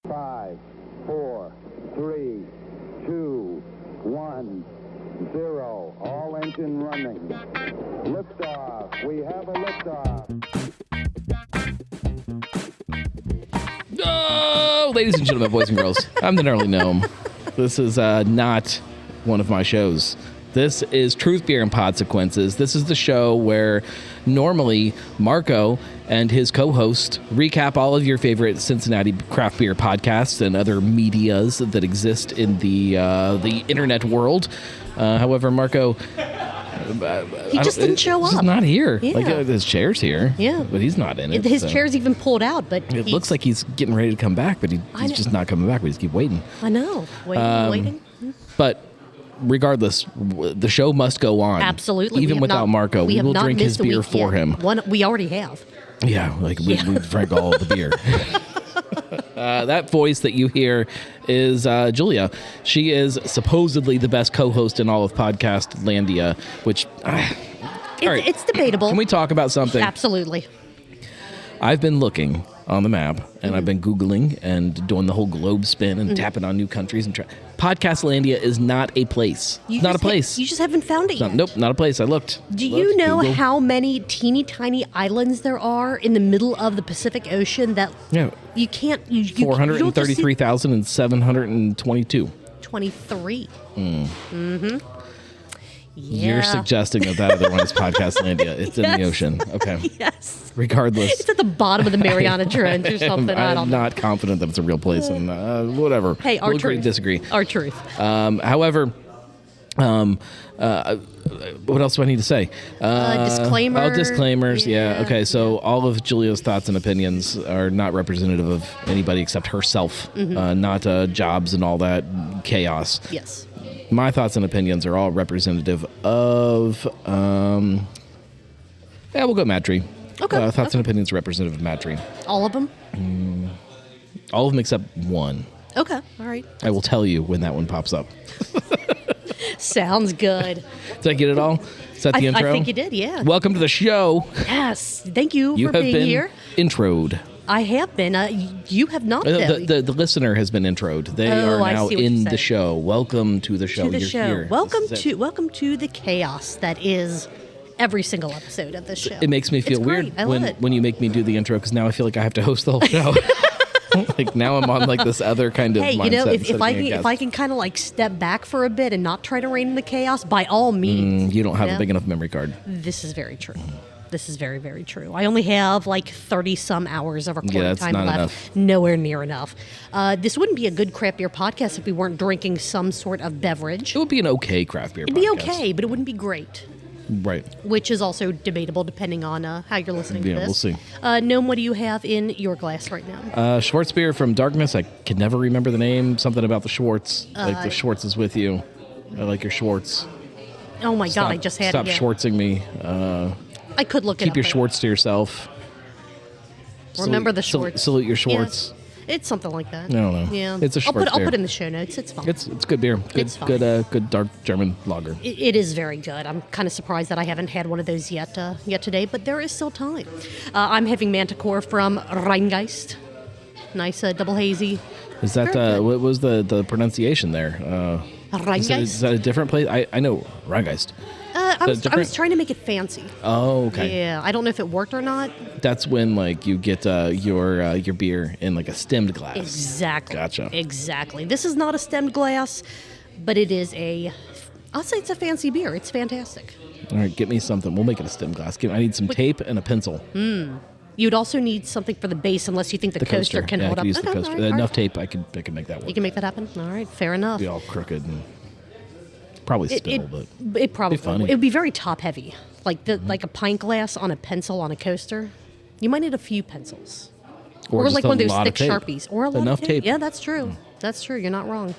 5, 4, 3, 2, 1, 0. All engine running. Liftoff. We have a liftoff. Oh, ladies and gentlemen, boys and girls, I'm the Gnarly Gnome. This is not one of my shows. This is Truth, Beer, and Podsequences. This is the show where normally Marco and his co-host recap all of your favorite Cincinnati craft beer podcasts and other medias that exist in the internet world. However, Marco... he just didn't show up. He's not here. Yeah. Like his chair's here. Yeah. But he's not in it. His chair's even pulled out, but it looks like he's getting ready to come back, but he's just not coming back. We just keep waiting. I know. Waiting. But regardless, the show must go on. Absolutely. Even without Marco, we will drink his beer for him. We already have. Yeah, we drank all of the beer. That voice that you hear is Julia. She is supposedly the best co-host in all of Podcastlandia, which... It's debatable. Can we talk about something? Absolutely. I've been looking on the map, and I've been Googling and doing the whole globe spin and tapping on new countries. And Podcastlandia is not a place. It's not a place. You just haven't found it yet. Nope, not a place. I looked. Do you know how many teeny tiny islands there are in the middle of the Pacific Ocean that you can't... 433,722. 23. Mm-hmm. Yeah. You're suggesting that other one is Podcastlandia. It's in the ocean. Okay. Yes. Regardless. It's at the bottom of the Mariana Trench or something. I'm not confident that it's a real place, and whatever. Hey, our we'll truth. agree to disagree. Our truth. However, what else do I need to say? Disclaimers. Oh, disclaimers. Yeah. Okay. So Yeah. all of Julia's thoughts and opinions are not representative of anybody except herself. Not jobs and all that chaos. Yes. My thoughts and opinions are all representative of, we'll go Matt Tree. Okay. Thoughts and opinions are representative of Matt Tree. All of them? All of them except one. Okay. All right. I will tell you when that one pops up. Sounds good. Did I get it all? Is that the intro? I think you did, yeah. Welcome to the show. Yes. Thank you You for have being been here. introed. I have been. You have not been. The listener has been introed. They are now in the show. Welcome to the show. To the You're show. here. Welcome to the chaos that is every single episode of this show. It makes me feel weird when you make me do the intro, because now I feel like I have to host the whole show. Like now I'm on like this other kind of mindset. Hey, you know, if I can kind of like step back for a bit and not try to rein in the chaos, by all means. You don't have a big enough memory card. This is very true. This is very, very true. I only have like 30-some hours of recording time left. Enough. Nowhere near enough. This wouldn't be a good craft beer podcast if we weren't drinking some sort of beverage. It would be an okay craft beer It'd podcast. be okay, but it wouldn't be great. Right. Which is also debatable depending on how you're listening to this. Yeah, we'll see. Gnome, what do you have in your glass right now? Schwarzbier from Darkness. I can never remember the name. Something about the Schwarz. Like the Schwarz is with you. I like your Schwarz. Oh my God, I just had Stop it. Stop Schwarzing me. I could look it up. Keep your Schwarz to yourself. Remember the Schwarz. Salute your Schwarz. Yeah. It's something like that. I don't know. Yeah. It's a Schwarz I'll beer. put it in the show notes. It's fine. It's good beer. It's fine. Good dark German lager. It is very good. I'm kind of surprised that I haven't had one of those yet today, but there is still time. I'm having Manticore from Rhinehart. Nice double hazy. Is that what was the pronunciation there? Rhinehart? Is that a different place? I know Rhinehart. I was trying to make it fancy. Oh, okay. Yeah, I don't know if it worked or not. That's when like you get your beer in like a stemmed glass. Exactly. Gotcha. Exactly. This is not a stemmed glass, but it is I'll say it's a fancy beer. It's fantastic. All right, get me something. We'll make it a stemmed glass. I need some tape and a pencil. You'd also need something for the base, unless you think the coaster can hold I up. could use the coaster. All right. Enough tape, I could make that work. You can make that happen. All right, fair enough. Be all crooked and probably spill, but it probably be funny. It would be very top heavy, like a pint glass on a pencil on a coaster. You might need a few pencils, or like one of those thick Sharpies, or a lot enough of tape. Yeah, that's true. That's true. You're not wrong.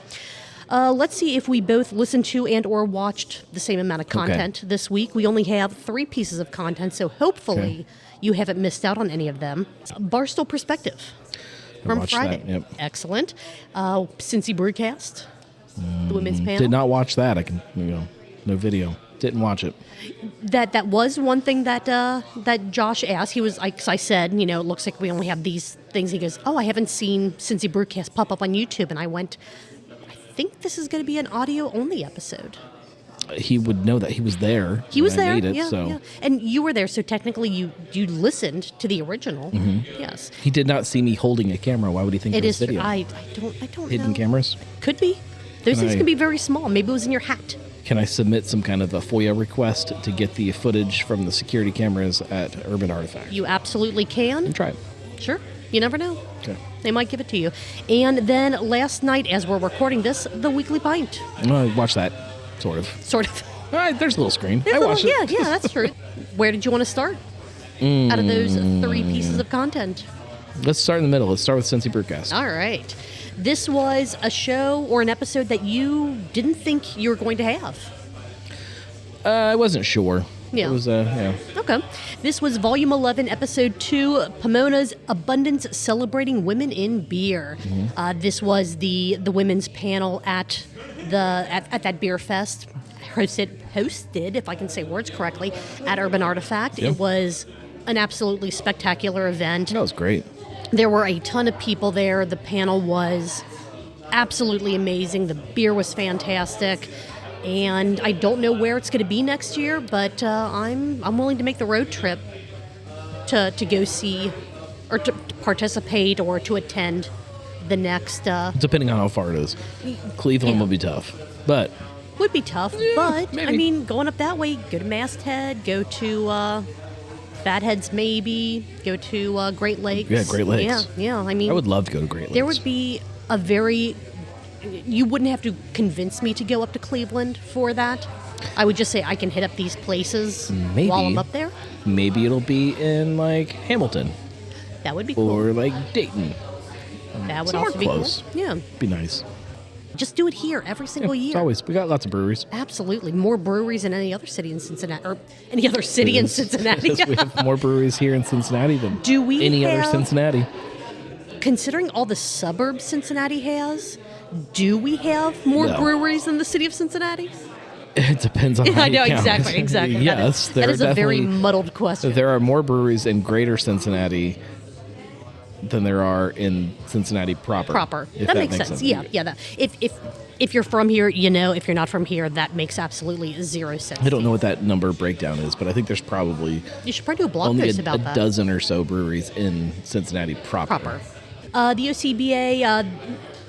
Let's see if we both listened to and or watched the same amount of content this week. We only have 3 pieces of content, so hopefully you haven't missed out on any of them. Barstool Perspective from Friday. That, yep. Excellent. Cincy Brewcast, the women's panel. Did not watch that. I can, no video. Didn't watch it. That was one thing that Josh asked. He was like, 'cause I said, it looks like we only have these things. He goes, oh, I haven't seen Cincy Brewcast pop up on YouTube. And I went, I think this is going to be an audio-only episode. He would know that he was there. He was there, made it, yeah, so. yeah. And you were there, so technically you listened to the original. Mm-hmm. Yes. He did not see me holding a camera. Why would he think it was video? I don't Hidden know. cameras? Could be. Those things can be very small. Maybe it was in your hat. Can I submit some kind of a FOIA request to get the footage from the security cameras at Urban Artifact? You absolutely can. And try it. Sure. You never know. Okay. They might give it to you. And then last night, as we're recording this, the Weekly Pint. I watched that, sort of. Sort of. All right, there's a little screen. There's I a watched little, it. Yeah, that's true. Where did you want to start? Out of those 3 pieces of content. Let's start in the middle. Let's start with Cincy Brewcast. All right. This was a show or an episode that you didn't think you were going to have. I wasn't sure. Yeah. It was, yeah. Okay. This was Volume 11, Episode 2, Pomona's Abundance Celebrating Women in Beer. Mm-hmm. This was the women's panel at that beer fest, hosted, if I can say words correctly, at Urban Artifact. Yep. It was an absolutely spectacular event. That was great. There were a ton of people there. The panel was absolutely amazing. The beer was fantastic. And I don't know where it's going to be next year, but I'm willing to make the road trip to go see or to participate or to attend the next. Depending on how far it is. Cleveland will be tough, but would be tough. Yeah, but maybe. I mean, going up that way, go to Masthead, go to Fatheads, maybe go to Great Lakes. Yeah, Great Lakes. Yeah. I mean, I would love to go to Great Lakes. There would be a very. You wouldn't have to convince me to go up to Cleveland for that. I would just say I can hit up these places Maybe. while I'm up there. Maybe it'll be in like Hamilton That would be cool. or like Dayton. That would somewhere also be close. cool. Yeah. Be nice. Just do it here every single Yeah, year. it's always, we got lots of breweries. Absolutely. More breweries than any other city in Cincinnati. Or any other city in It is. Cincinnati. Yes, we have more breweries here in Cincinnati than Do we any other have- Cincinnati. Considering all the suburbs Cincinnati has, do we have more No. breweries than the city of Cincinnati? It depends on how I you know, count. exactly. Yes, that is a very definitely- muddled question. There are more breweries in greater Cincinnati than there are in Cincinnati proper. If That makes sense. Yeah. That, if you're from here, you know. If you're not from here, that makes absolutely zero sense. I don't know what that number breakdown is, but I think there's probably You should probably do a blog only post a about that. dozen or so breweries in Cincinnati proper. The OCBA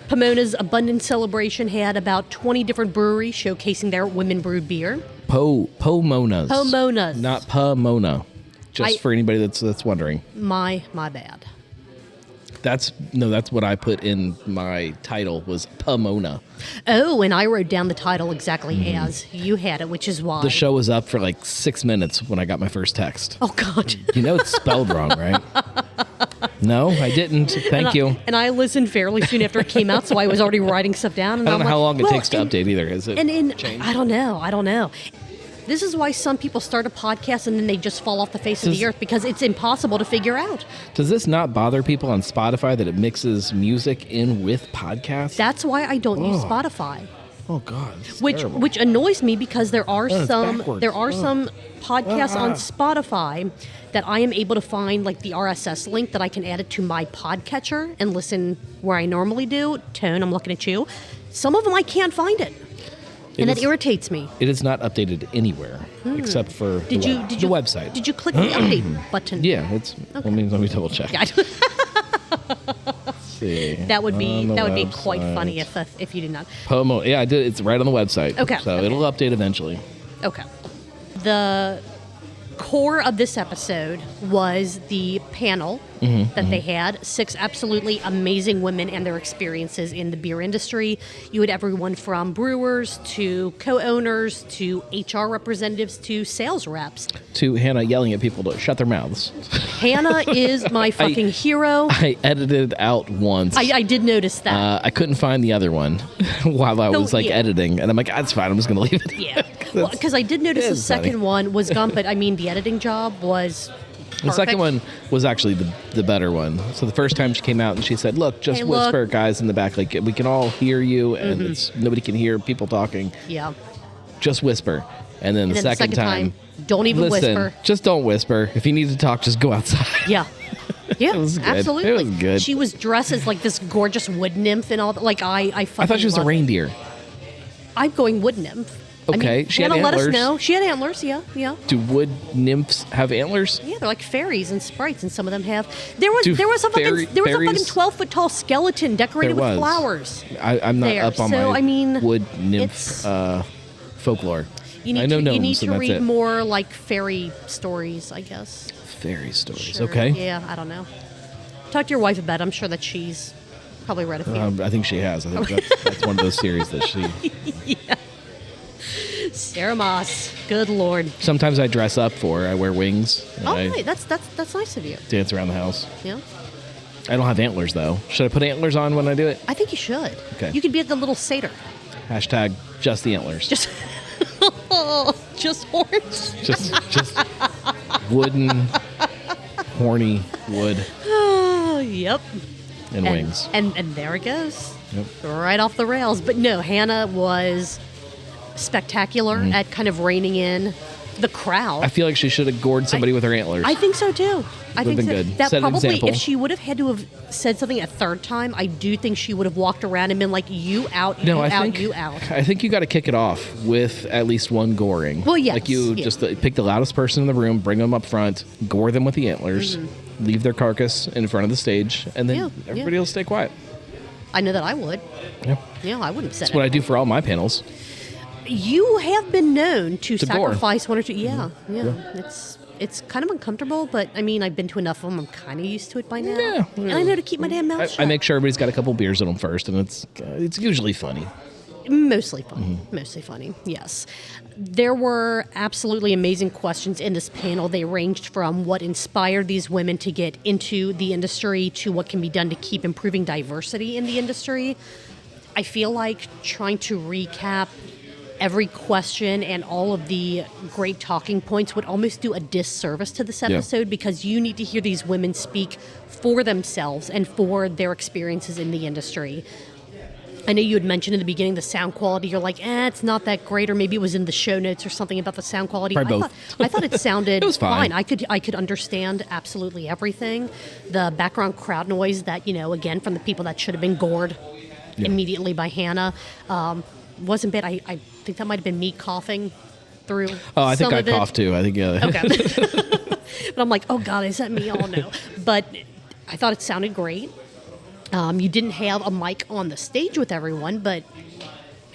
Pomona's Abundance Celebration had about 20 different breweries showcasing their women brewed beer. Pomonas. Pomonas. Not Pomona. Just for anybody that's wondering. My bad. That's what I put in my title was Pomona. Oh, and I wrote down the title exactly as you had it, which is why. The show was up for like 6 minutes when I got my first text. Oh, God. You know it's spelled wrong, right? No, I didn't. Thank you. And I listened fairly soon after it came out, so I was already writing stuff down. And I don't I'm know how like, long it takes to update either. Is it changed? I don't know. This is why some people start a podcast and then they just fall off the face of the earth because it's impossible to figure out. Does this not bother people on Spotify that it mixes music in with podcasts? That's why I don't use Spotify. Oh God, it's Which terrible. which annoys me because there are it's some backwards. podcasts on Spotify that I am able to find like the RSS link that I can add it to my podcatcher and listen where I normally do. Tone, I'm looking at you. Some of them I can't find it. And that irritates me. It is not updated anywhere except for the website. Did you click the update button? Yeah, it's. Okay. Let me double check. Yeah, See, that would be on the quite website. funny if you did not. Pomo. Yeah, I did. It's right on the website. Okay, So okay. it'll update eventually. Okay. The core of this episode was the panel that they had. 6 absolutely amazing women and their experiences in the beer industry. You had everyone from brewers to co-owners to HR representatives to sales reps. To Hannah yelling at people to shut their mouths. Hannah is my fucking hero. I edited out once. I did notice that. I couldn't find the other one while I was yeah. editing, and I'm like, that's fine. I'm just gonna leave it. Yeah. Well, because I did notice it the is funny. second one was gone, but I mean, the editing job was The second one was actually the better one. So the first time she came out and she said, "Look, just Hey, whisper, look. guys in the back. Like we can all hear you, and nobody can hear people talking. Yeah. Just whisper." And then the second time, don't even whisper. Just don't whisper. If you need to talk, just go outside. Yeah. Yeah, It was good. absolutely. It was good. She was dressed as like this gorgeous wood nymph and all that. Like I thought she was a reindeer. I'm going wood nymph. Okay, she had Hannah, let us antlers. know. She had antlers, yeah. Do wood nymphs have antlers? Yeah, they're like fairies and sprites, and some of them have. There was Do a fucking fairies- 12-foot tall skeleton decorated There with was. flowers. I'm not There. up on So, my I mean, wood nymph it's- folklore. You need I know to, gnomes, you need and to that's read it. more like fairy stories, I guess. Fairy stories. Sure. Okay. Yeah, I don't know. Talk to your wife about it. I'm sure that she's probably read a few. I think she has. I think that's one of those series that she. Sarah Moss. Good Lord. Sometimes I dress up for her. I wear wings. And Oh, I right. That's nice of you. dance around the house. Yeah. I don't have antlers though. Should I put antlers on when I do it? I think you should. Okay. You could be like a little satyr. Hashtag just the antlers. Just horns. Just wooden, horny wood Oh, yep. and wings. And there it goes. Yep. Right off the rails. But no, Hannah was spectacular at kind of reining in the crowd. I feel like she should have gored somebody with her antlers. I think so too. I Would've think been so. good. That Set an probably, example. if she would have had to have said something a third time, I do think she would have walked around and been like, "You out, you out, you out." I think you got to kick it off with at least one goring. Well, yes, like you yeah. just pick the loudest person in the room, bring them up front, gore them with the antlers, leave their carcass in front of the stage, and then Mm-hmm. Yeah, everybody will stay quiet. I know that I would. Yeah. Yeah, I wouldn't have said That's what I it. do for all my panels. You have been known to gore. sacrifice one or two. Yeah. It's kind of uncomfortable, but I mean, I've been to enough of them. I'm kind of used to it by now. Yeah. And I know to keep my damn mouth shut. I make sure everybody's got a couple beers in them first, and it's usually funny. Mostly funny. Mostly funny, yes. There were absolutely amazing questions in this panel. They ranged from what inspired these women to get into the industry to what can be done to keep improving diversity in the industry. I feel like trying to recap every question and all of the great talking points would almost do a disservice to this episode because you need to hear these women speak for themselves and for their experiences in the industry. I know you had mentioned in the beginning the sound quality. You're like, it's not that great, or maybe it was in the show notes or something about the sound quality. Probably both. I thought it sounded It was fine. I could understand absolutely everything. The background crowd noise that, again, from the people that should have been gored immediately by Hannah wasn't bad. I think that might have been me coughing through. Oh, I think some I of it. coughed too. I think Okay. But I'm like, oh God, is that me? Oh no. But I thought it sounded great. You didn't have a mic on the stage with everyone, but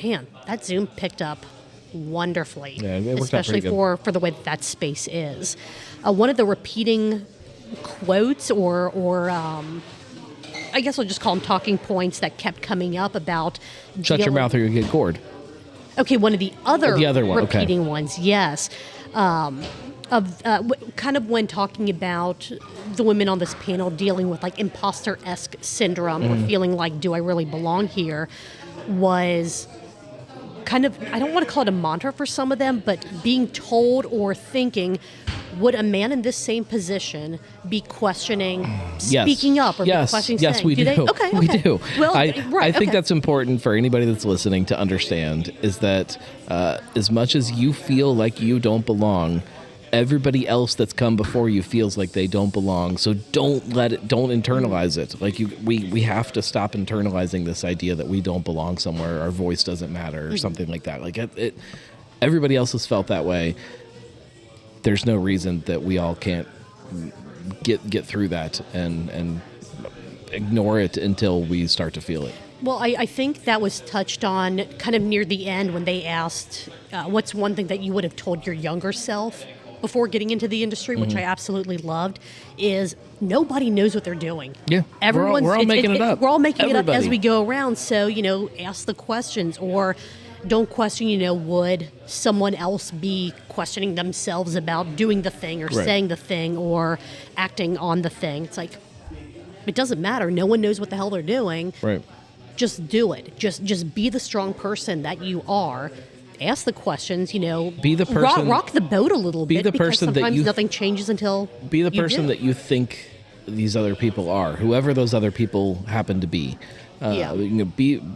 man, that Zoom picked up wonderfully. Yeah, it worked out especially pretty good. for the way that space is. One of the repeating quotes or I guess I'll just call them talking points that kept coming up about Shut your dealing- mouth or you get gored. Okay, one of the other, one, okay. repeating ones, yes. Kind of when talking about the women on this panel dealing with like imposter-esque syndrome or feeling like, do I really belong here, was kind of, I don't want to call it a mantra for some of them, but being told or thinking, would a man in this same position be questioning, Yes. speaking up, or yes. be questioning? Yes, saying, we do. They? Okay, We do. Well, I right, think okay. that's important for anybody that's listening to understand is that as much as you feel like you don't belong, everybody else that's come before you feels like they don't belong. So don't internalize it. Like we have to stop internalizing this idea that we don't belong somewhere, our voice doesn't matter, or something like that. Like it everybody else has felt that way. There's no reason that we all can't get through that and ignore it until we start to feel it. Well, I think that was touched on kind of near the end when they asked, what's one thing that you would have told your younger self before getting into the industry, which I absolutely loved, is nobody knows what they're doing. Yeah, Everyone's, we're all making it up. We're all making it up as Everybody. we go around. So, ask the questions or don't question, would someone else be questioning themselves about doing the thing or Right. saying the thing or acting on the thing. It's like, it doesn't matter. No one knows what the hell they're doing. Right. Just do it. Just be the strong person that you are. Ask the questions, Be the person- rock the boat a little be bit the because person that sometimes you- nothing changes until Be the you person do. that you think these other people are, whoever those other people happen to be. Yeah.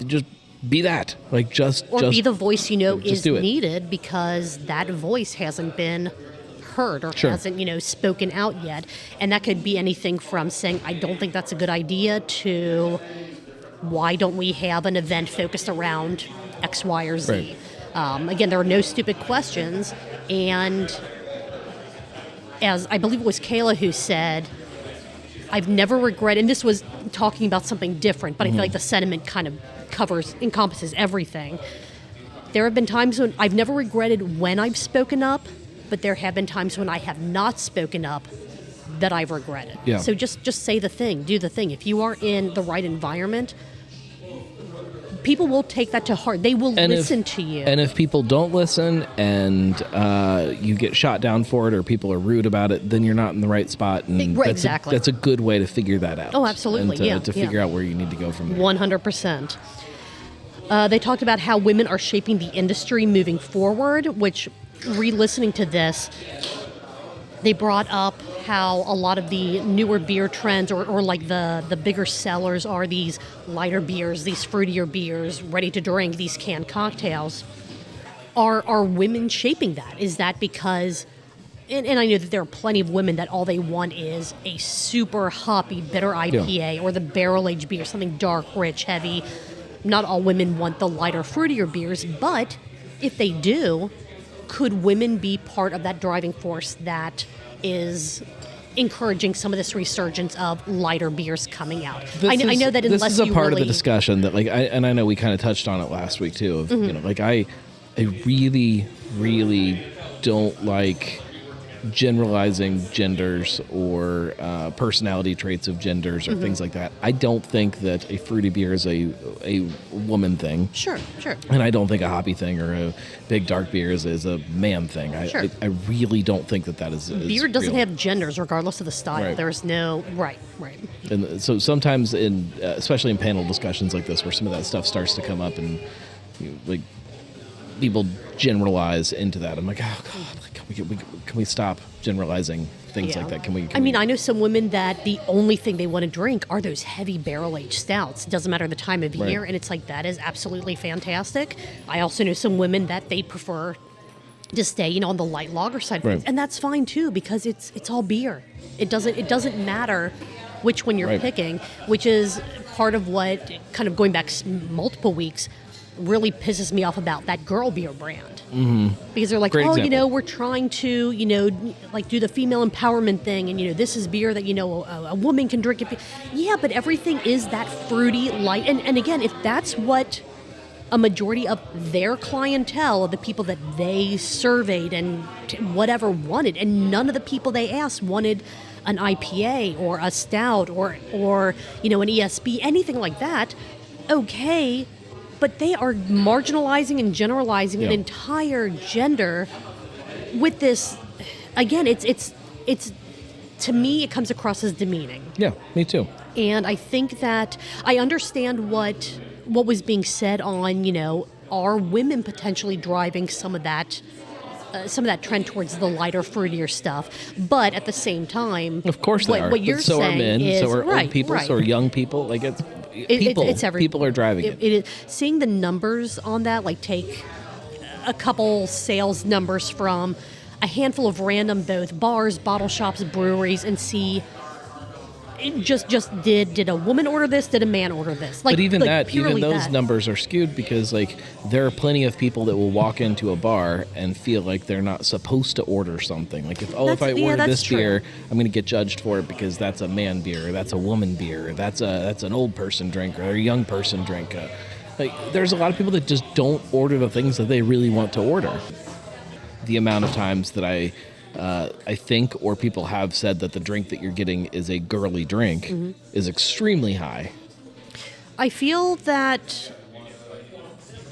Just be that. Like just be the voice is do it. needed because that voice hasn't been heard or hasn't spoken out yet. And that could be anything from saying, I don't think that's a good idea, to why don't we have an event focused around X, Y, or Z. Right. Again, there are no stupid questions. And as I believe it was Kayla who said, I've never regretted, and this was talking about something different, but I feel like the sentiment kind of encompasses everything. There have been times when I've never regretted when I've spoken up, but there have been times when I have not spoken up that I've regretted. Yeah. So just say the thing, do the thing. If you are in the right environment, people will take that to heart. They will listen to you. And if people don't listen and you get shot down for it or people are rude about it, then you're not in the right spot. And exactly. That's a good way to figure that out. Oh, absolutely. And to figure out where you need to go from there. 100%. They talked about how women are shaping the industry moving forward, which, re-listening to this, they brought up how a lot of the newer beer trends or like the bigger sellers are these lighter beers, these fruitier beers, ready to drink, these canned cocktails. Are women shaping that? Is that because, and I know that there are plenty of women that all they want is a super hoppy, bitter IPA or the barrel-aged beer, something dark, rich, heavy. Not all women want the lighter, fruitier beers, but if they do, could women be part of that driving force that is encouraging some of this resurgence of lighter beers coming out? I know that unless this is a you part really, of the discussion that I know we kind of touched on it last week too. Of, I really, really don't like generalizing genders or personality traits of genders or things like that. I don't think that a fruity beer is a woman thing. Sure. And I don't think a hoppy thing or a big dark beer is a man thing. I really don't think that is beer doesn't real. have genders regardless of the style. Right. There's no right. And so sometimes especially in panel discussions like this where some of that stuff starts to come up and like people generalize into that. I'm like, oh God, can we stop generalizing things like that? I know some women that the only thing they want to drink are those heavy barrel-aged stouts. Doesn't matter the time of year, and it's like, that is absolutely fantastic. I also know some women that they prefer to stay, on the light lager side, and that's fine too because it's all beer. It doesn't matter which one you're picking, which is part of what, kind of going back multiple weeks, really pisses me off about that girl beer brand. Because they're like, example. We're trying to, like do the female empowerment thing, and this is beer that a woman can drink. Yeah, but everything is that fruity, light, and again, if that's what a majority of their clientele, of the people that they surveyed and whatever wanted, and none of the people they asked wanted an IPA or a stout or an ESB, anything like that, okay. But they are marginalizing and generalizing an entire gender with this. Again, it's to me, it comes across as demeaning. Yeah, me too. And I think that I understand what was being said on, are women potentially driving some of that trend towards the lighter, fruitier stuff. But at the same time, of course they are. What you're so saying are men, is, so are old people, so are young people. Like it's everything. People are driving it. It is. Seeing the numbers on that, like take a couple sales numbers from a handful of random both bars, bottle shops, breweries, and see just did a woman order this? Did a man order this? But even those numbers are skewed because there are plenty of people that will walk into a bar and feel like they're not supposed to order something. Like if I order this beer, I'm going to get judged for it because that's a man beer, or that's a woman beer, or that's an old person drink, or a young person drink. There's a lot of people that just don't order the things that they really want to order. The amount of times that I think, or people have said that the drink that you're getting is a girly drink is extremely high. I feel that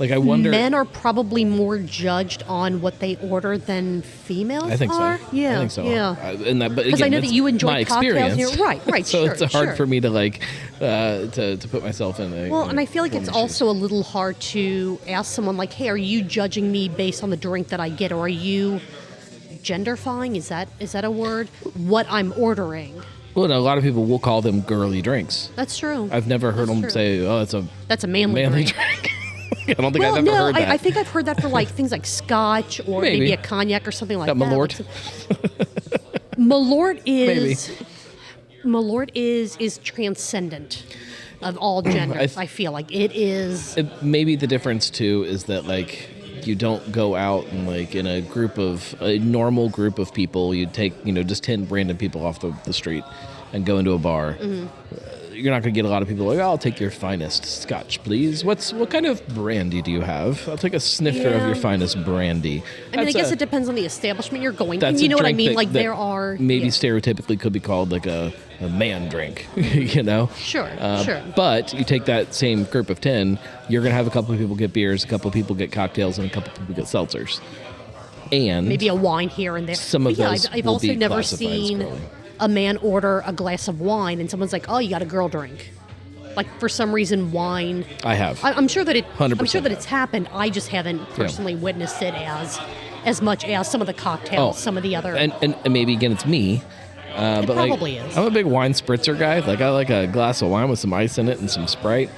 I wonder, men are probably more judged on what they order than females are. I think so. Yeah, I think so. Yeah. Because I know that you enjoy my cocktails. Experience. Right. So sure, it's hard for me to to put myself in. And I feel like it's also a little hard to ask someone like, "Hey, are you judging me based on the drink that I get, or are you genderfying? Is that a word? What I'm ordering?" Well, no, a lot of people will call them girly drinks. That's true. I've never heard them say, "Oh, that's a manly drink." I don't think I've ever heard that. I think I've heard that for like things like scotch or maybe a cognac or something like that. Malort? Malort is transcendent of all genders. I feel like it is. Maybe the difference too is that like you don't go out and like in a normal group of people, you take just 10 random people off the street and go into a bar. Mm-hmm. You're not going to get a lot of people like, I'll take your finest scotch, please. What kind of brandy do you have? I'll take a snifter of your finest brandy. I guess it depends on the establishment you're going to. You know what I mean? Like there are... Maybe stereotypically could be called like a man drink, Sure. But you take that same group of 10, you're going to have a couple of people get beers, a couple of people get cocktails, and a couple of people get seltzers. And... maybe a wine here and there. Some of those I've also never seen a man order a glass of wine and someone's like, oh, you got a girl drink. Like for some reason, wine. I have. I'm sure that 100%. I'm sure that it's happened. I just haven't personally witnessed it as much as some of the cocktails, some of the other. And maybe again, it's me. It but probably is. I'm a big wine spritzer guy. Like I like a glass of wine with some ice in it and some Sprite.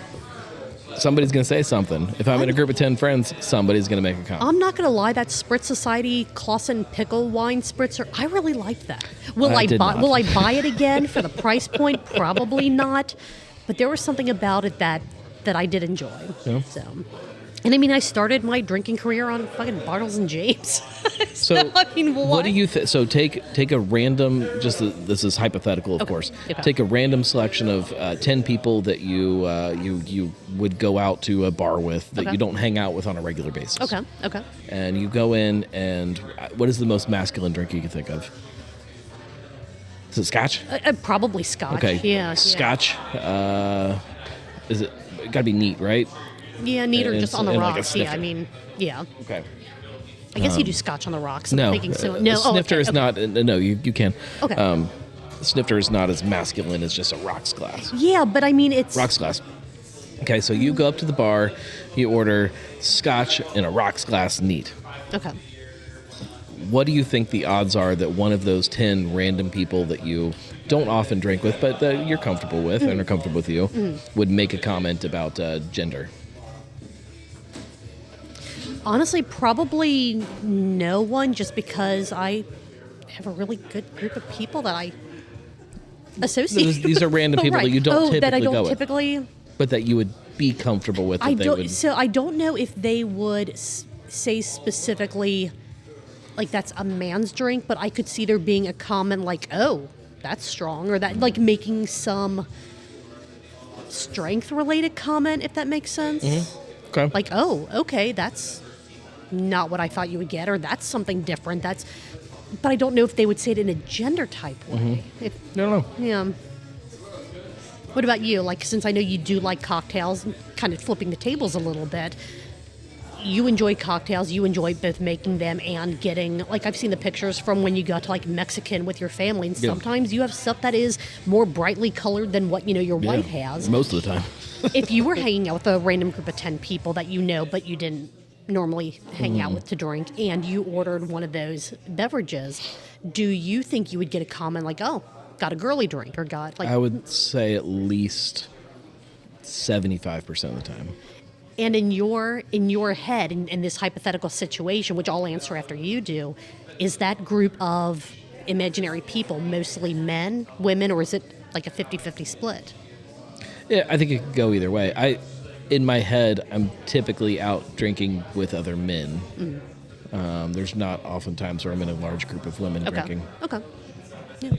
Somebody's going to say something. If I'm in a group of 10 friends, somebody's going to make a comment. I'm not going to lie, that Spritz Society Clausen Pickle Wine Spritzer, I really liked that. Will I buy it again for the price point? Probably not. But there was something about it that I did enjoy. Yeah. So. And I started my drinking career on fucking Bartles and James. So what do you think? So take a random, this is hypothetical, of course. Okay. Take a random selection of 10 people that you would go out to a bar with that you don't hang out with on a regular basis. Okay. And you go in, and what is the most masculine drink you can think of? Is it scotch? Probably scotch. Okay. Yeah. Scotch. Is it got to be neat, right? Yeah, neat or just on the rocks. Like yeah. Okay. I guess you do scotch on the rocks. No. Snifter is not. No, you can. Okay. Snifter is not as masculine as just a rocks glass. Yeah, but it's... Rocks glass. Okay, so you go up to the bar, you order scotch in a rocks glass neat. Okay. What do you think the odds are that one of those 10 random people that you don't often drink with, but that you're comfortable with and are comfortable with you, would make a comment about gender? Honestly, probably no one, just because I have a really good group of people that I associate. These are random people that you don't typically that I don't go typically, with. But that you would be comfortable with. So I don't know if they would say specifically, like that's a man's drink, but I could see there being a comment like, "Oh, that's strong," or that like making some strength-related comment, if that makes sense. Mm-hmm. Okay. Like, "Oh, okay, that's not what I thought you would get," or "That's something different." But I don't know if they would say it in a gender type way. Mm-hmm. No. Yeah. What about you? Like, since I know you do like cocktails, kind of flipping the tables a little bit, you enjoy cocktails. You enjoy both making them and getting, like, I've seen the pictures from when you go to like Mexican with your family, and sometimes you have stuff that is more brightly colored than what your wife has. Most of the time. If you were hanging out with a random group of 10 people that you know, but you didn't normally hang out with to drink, and you ordered one of those beverages, do you think you would get a comment like, "Oh, got a girly drink," or got like? I would say at least 75% of the time. And in your head, in this hypothetical situation, which I'll answer after you do, is that group of imaginary people mostly men, women, or is it like a 50-50 split? Yeah, I think it could go either way. In my head, I'm typically out drinking with other men. There's not often times where I'm in a large group of women drinking. Okay. Yeah.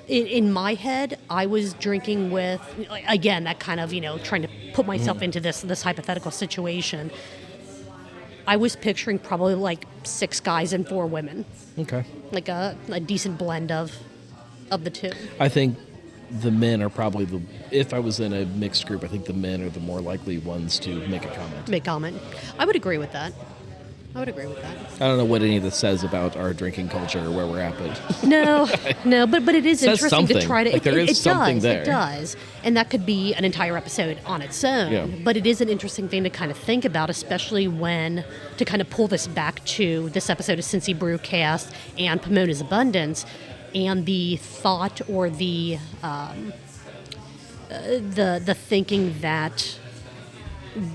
In my head, I was drinking with, again, that kind of, trying to put myself into this hypothetical situation. I was picturing probably like 6 guys and 4 women. Okay. Like a decent blend of the two. I think the men are probably if I was in a mixed group, I think the men are the more likely ones to make a comment. I would agree with that. I don't know what any of this says about our drinking culture or where we're at, but no, but it is interesting something. To try to. Like there is something there. It does, and that could be an entire episode on its own. Yeah. But it is an interesting thing to kind of think about, especially when to kind of pull this back to this episode of Cincy Brewcast and Pomona's Abundance, and the thought or the thinking that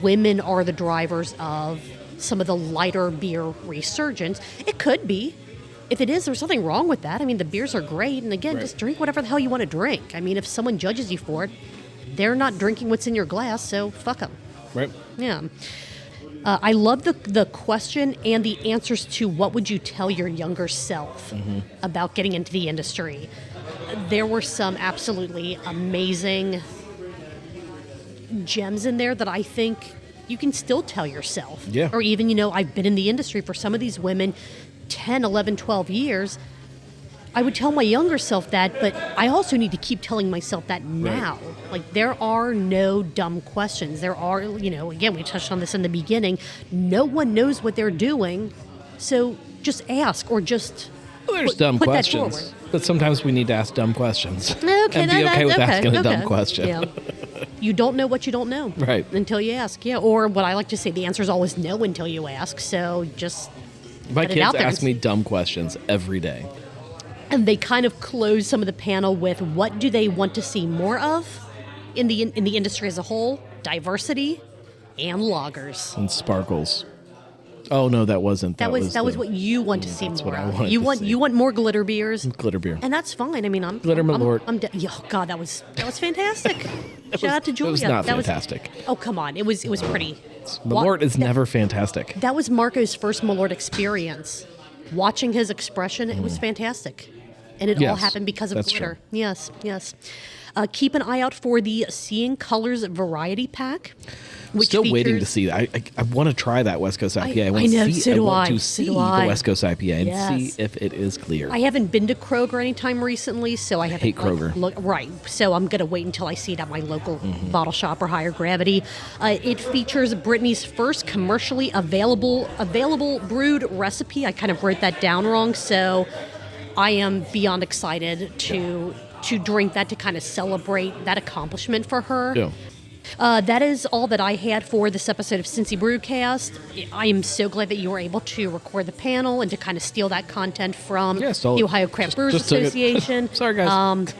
women are the drivers of some of the lighter beer resurgence. It could be. If it is, there's nothing wrong with that. I mean, the beers are great. And again, just drink whatever the hell you want to drink. I mean, if someone judges you for it, they're not drinking what's in your glass, so fuck them. Right. Yeah. I love the question and the answers to what would you tell your younger self about getting into the industry. There were some absolutely amazing gems in there that I think you can still tell yourself. Yeah. Or even, I've been in the industry for some of these women 10, 11, 12 years. I would tell my younger self that, but I also need to keep telling myself that now. Right. Like, there are no dumb questions. There are, again, we touched on this in the beginning. No one knows what they're doing, so just ask or just there's dumb questions, but sometimes we need to ask dumb questions. Okay, and be okay with asking a dumb okay. question. Yeah. You don't know what you don't know. Right. Until you ask, yeah. Or what I like to say, the answer is always no until you ask, so just My put it kids out there. ask me dumb questions every day. And they kind of close some of the panel with what do they want to see more of in the industry as a whole? Diversity and lagers. And sparkles. Oh no, that wasn't. That was what you want to see That's more what I of. wanted You to want see. you want more glitter beers. Glitter beer. And that's fine. I mean, I'm Glitter Malort. Oh God, that was fantastic. Shout out to Julia. It was not That fantastic. Oh come on, it was pretty. Malort is never fantastic. That was Marco's first Malort experience. Watching his expression, it was fantastic. And it all Yes, happened because of that's glitter. true. Yes. Keep an eye out for the Seeing Colors Variety Pack. Which Still waiting to features- see that. I want to try that West Coast IPA. I know, so do want I. to So see do the I. West Coast IPA and Yes. see if it is clear. I haven't been to Kroger anytime recently, so I haven't. hate Kroger. Right, so I'm going to wait until I see it at my local bottle shop or Higher Gravity. It features Brittany's first commercially available brewed recipe. I kind of wrote that down wrong, so I am beyond excited to drink that to kind of celebrate that accomplishment for her. Yeah. That is all that I had for this episode of Cincy Brewcast. I am so glad that you were able to record the panel and to kind of steal that content from Yeah, stole the it. Ohio Craft Brewers Just took it. Association. Sorry, guys.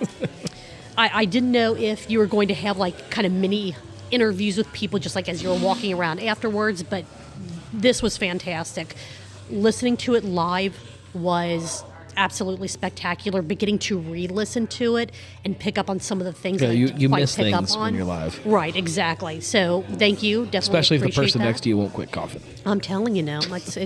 I didn't know if you were going to have like kind of mini interviews with people just like as you were walking around afterwards, but this was fantastic. Listening to it live was absolutely spectacular, but getting to re-listen to it and pick up on some of the things Yeah, that I you didn't quite miss pick things up when on. you're live. Right, exactly. So thank you. Definitely Especially if the appreciate person that. next to you won't quit coughing. I'm telling you now, it's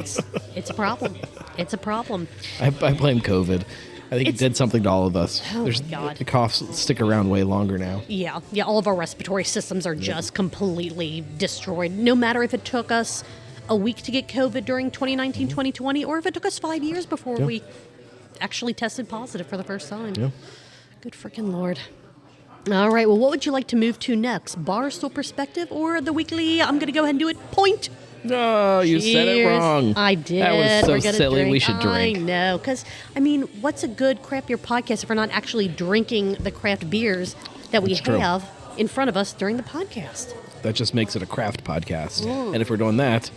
a problem. It's a problem. I blame COVID. I think it did something to all of us. Oh, my God. The coughs stick around way longer now. Yeah, all of our respiratory systems are just completely destroyed. No matter if it took us a week to get COVID during 2019, 2020, or if it took us 5 years before we actually tested positive for the first time. Yeah. Good freaking Lord. All right, well, what would you like to move to next? Barstool Perspective or the weekly, I'm going to go ahead and do it, Point? No, you said it Cheers. wrong. I did. That was so We're gonna silly. Drink. We should drink. I know, because, I mean, what's a good craft beer podcast if we're not actually drinking the craft beers that we That's true. have in front of us during the podcast? That just makes it a craft podcast. And if we're doing that,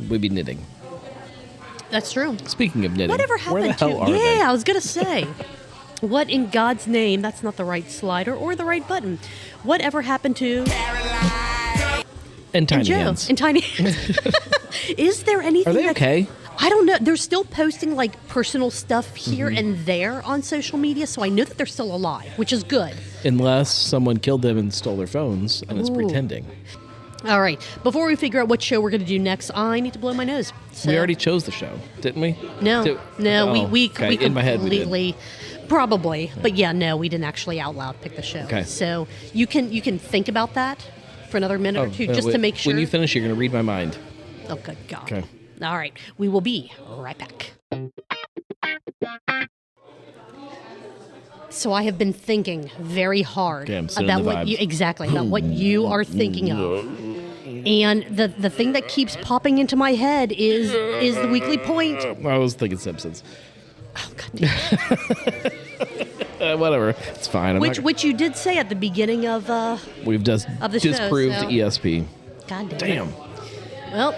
we'd be knitting. That's true. Speaking of knitting, Whatever happened where the hell to? are they? Yeah, I was gonna say. What in God's name? That's not the right slider or the right button. Whatever happened to And Tiny Joe Hands. and Tiny Hands? Is there anything? Are they that's- okay? I don't know. They're still posting like personal stuff here Mm-hmm. and there on social media, so I know that they're still alive, which is good. Unless someone killed them and stole their phones and is Ooh. pretending. All right. Before we figure out what show we're going to do next, I need to blow my nose. So, We already chose the show, didn't we? No, Oh, we okay. In my head we did. completely, probably, but yeah, no, we didn't actually out loud pick the show. Okay. So you can think about that for another minute or two, just to make sure. When you finish, you're going to read my mind. Oh, good God. Okay. All right. We will be right back. So I have been thinking very hard Okay, I'm sitting about in the what vibes. you exactly about what you are thinking of. And the thing that keeps popping into my head is the weekly point. I was thinking Simpsons. Oh, God damn. Whatever. It's fine. Which you did say at the beginning of We've just of the show, disproved so- ESP. God damn. Damn. Well,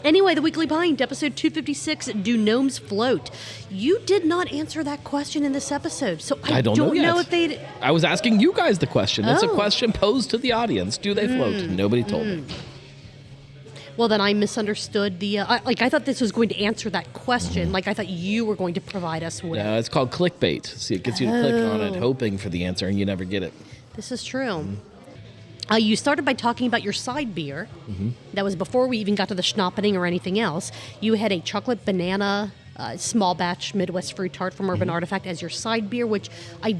Anyway, the Weekly Pint, episode 256, Do Gnomes Float? You did not answer that question in this episode, so I don't know if they'd... I was asking you guys the question. It's a Oh. question posed to the audience. Do they float? Nobody told me. Well, then I misunderstood the... I thought this was going to answer that question. Like, I thought you were going to provide us with... No, it's called clickbait. See, it gets you to click on it, hoping for the answer, and you never get it. This is true. You started by talking about your side beer. That was before we even got to the schnappening or anything else. You had a chocolate banana small batch Midwest fruit tart from Urban Artifact as your side beer, which I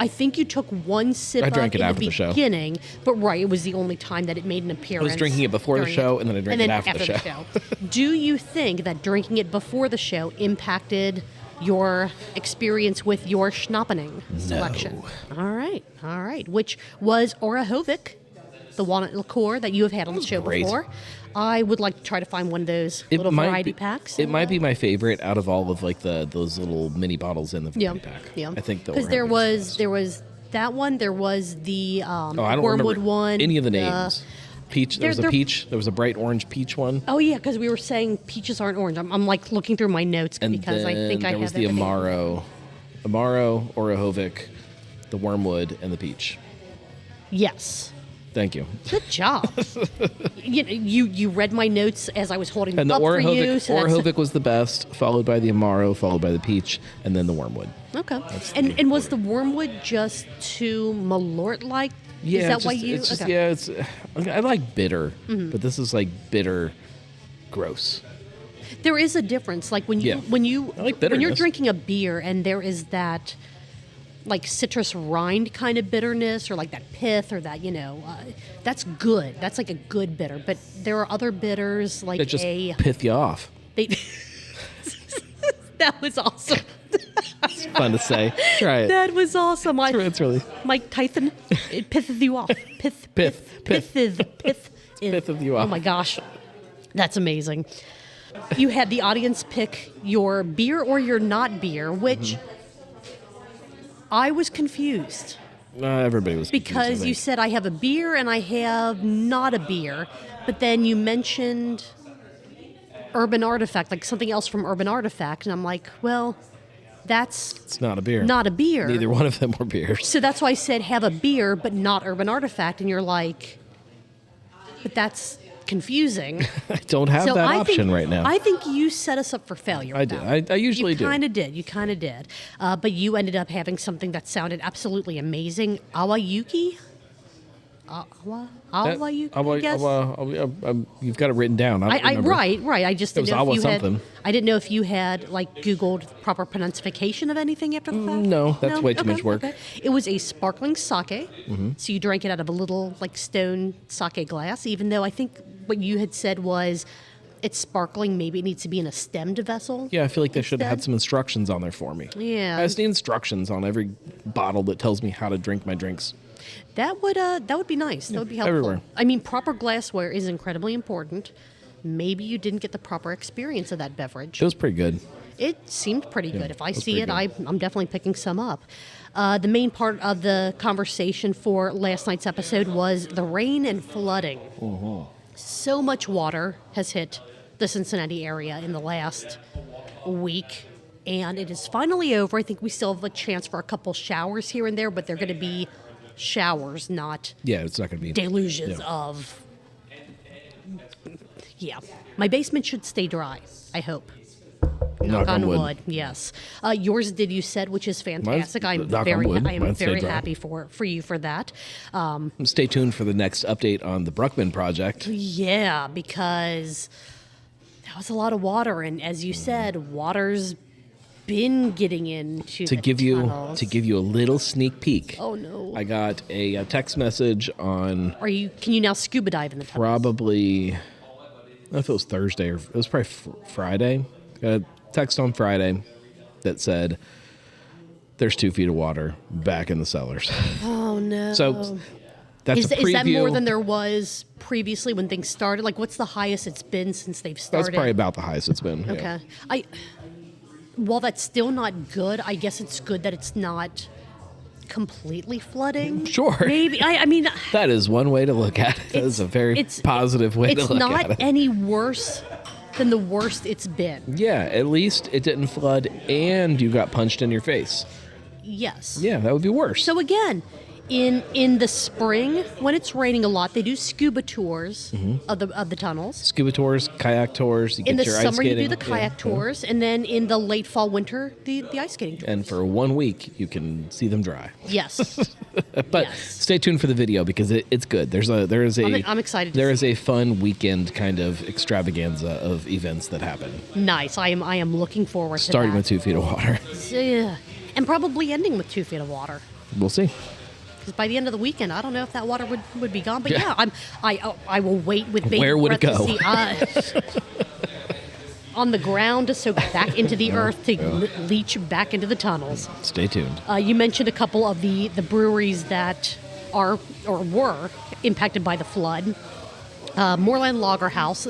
think you took one sip I drank of it in after the the show. beginning, but right, it was the only time that it made an appearance. I was drinking it before the during show, and then I drank it after the show. Do you think that drinking it before the show impacted your experience with your schnappening selection? All right. Which was Orahovic, the walnut liqueur that you have had on the show great. before. I would like to try to find one of those little variety packs. It might be my favorite out of all of like those little mini bottles in the variety pack. Yeah. I think because there was that one. There was the I don't wormwood remember one. any of the names. Peach. There was a peach. There was a bright orange peach one. Oh yeah, because we were saying peaches aren't orange. I'm like looking through my notes And because then I think I there have was the everything. Amaro, Orahovic, the wormwood, and the peach. Yes. Thank you. Good job. you read my notes as I was holding And them the up for you. Orahovic was the best, followed by the Amaro, followed by the peach, and then the wormwood. Okay. And was the wormwood just too Malort-like? Yeah, Is that why you? It's just, okay. yeah, it's. I like bitter, Mm-hmm. but this is like bitter, gross. There is a difference. Like when you Yeah. when you I like when you're bitterness. drinking a beer and there is that like citrus rind kind of bitterness or like that pith or that that's good. That's like a good bitter. But there are other bitters like That just pith you off. they. That was awesome. It's fun to say. Try it. That was awesome. It's really Mike Tyson, it pitheth you off. Pith Pitheth you off. Oh my gosh, that's amazing. You had the audience pick your beer or your not beer, which I was confused everybody was confused, I because you think. said I have a beer and I have not a beer, but then you mentioned Urban Artifact, like something else from Urban Artifact, and I'm like, well, that's It's not a beer. not a beer. Neither one of them were beers. So that's why I said have a beer, but not Urban Artifact. And you're like, but that's confusing. I don't have that option right now. I think you set us up for failure. I with did. that. I usually you do. You kind of did. But you ended up having something that sounded absolutely amazing. Awayuki? Awayuki, I guess? You've got it written down. I don't remember. Right. I just didn't It was know if Awa you something. had. I didn't know if you had like Googled proper pronunciation of anything after the fact. No, that's way too Okay, much work. okay. It was a sparkling sake, Mm-hmm. so you drank it out of a little like stone sake glass. Even though I think what you had said was it's sparkling, maybe it needs to be in a stemmed vessel. Yeah, I feel like they should have had Instead? some instructions on there for me. Yeah. I just need instructions on every bottle that tells me how to drink my drinks. That would be nice. That would be helpful. everywhere. I mean, proper glassware is incredibly important. Maybe you didn't get the proper experience of that beverage. It was pretty good. It seemed pretty good. If I was see pretty it, I'm definitely picking some up. The main part of the conversation for last night's episode was the rain and flooding. So much water has hit the Cincinnati area in the last week, and it is finally over. I think we still have a chance for a couple showers here and there, but they're going to be showers, not Yeah, it's not going to be delusions Yeah. of. Yeah, my basement should stay dry. I hope. Knock on wood. Yes. Yours did, you said, which is fantastic. I'm knock on very, wood. I am Mine stayed very dry. happy for you for that. Stay tuned for the next update on the Bruckman project. Yeah, because that was a lot of water, and as you said, water's been getting into To the give you tunnels. a little sneak peek. Oh no! I got a text message on Can you now scuba dive in the tunnels? probably, I don't know if it was Thursday or it was probably Friday. Got a text on Friday that said there's 2 feet of water back in the cellars. Oh no! So that's Is a preview. that more than there was previously when things started? Like, what's the highest it's been since they've started? That's probably about the highest it's been. Okay. Yeah. While that's still not good, I guess it's good that it's not completely flooding. Sure. Maybe. I mean, that is one way to look at it. That is a very positive way to look at it. It's not any worse than the worst it's been. Yeah, at least it didn't flood and you got punched in your face. Yes. Yeah, that would be worse. So again, in the spring, when it's raining a lot, they do scuba tours of the tunnels. Scuba tours, kayak tours. You In get the your summer, ice skating. you do the kayak tours, and then in the late fall, winter, the ice skating tours. And for 1 week, you can see them dry. Yes. But stay tuned for the video because it's good. I'm excited. There is a fun weekend kind of extravaganza of events that happen. Nice. I am looking forward to that. Starting with 2 feet of water. Yeah. And probably ending with 2 feet of water. We'll see. Because by the end of the weekend, I don't know if that water would be gone. But I will wait with bated Where would it breath go? to see on the ground to soak back into the earth to leach back into the tunnels. Stay tuned. You mentioned a couple of the breweries that are or were impacted by the flood. Moorland Lager House.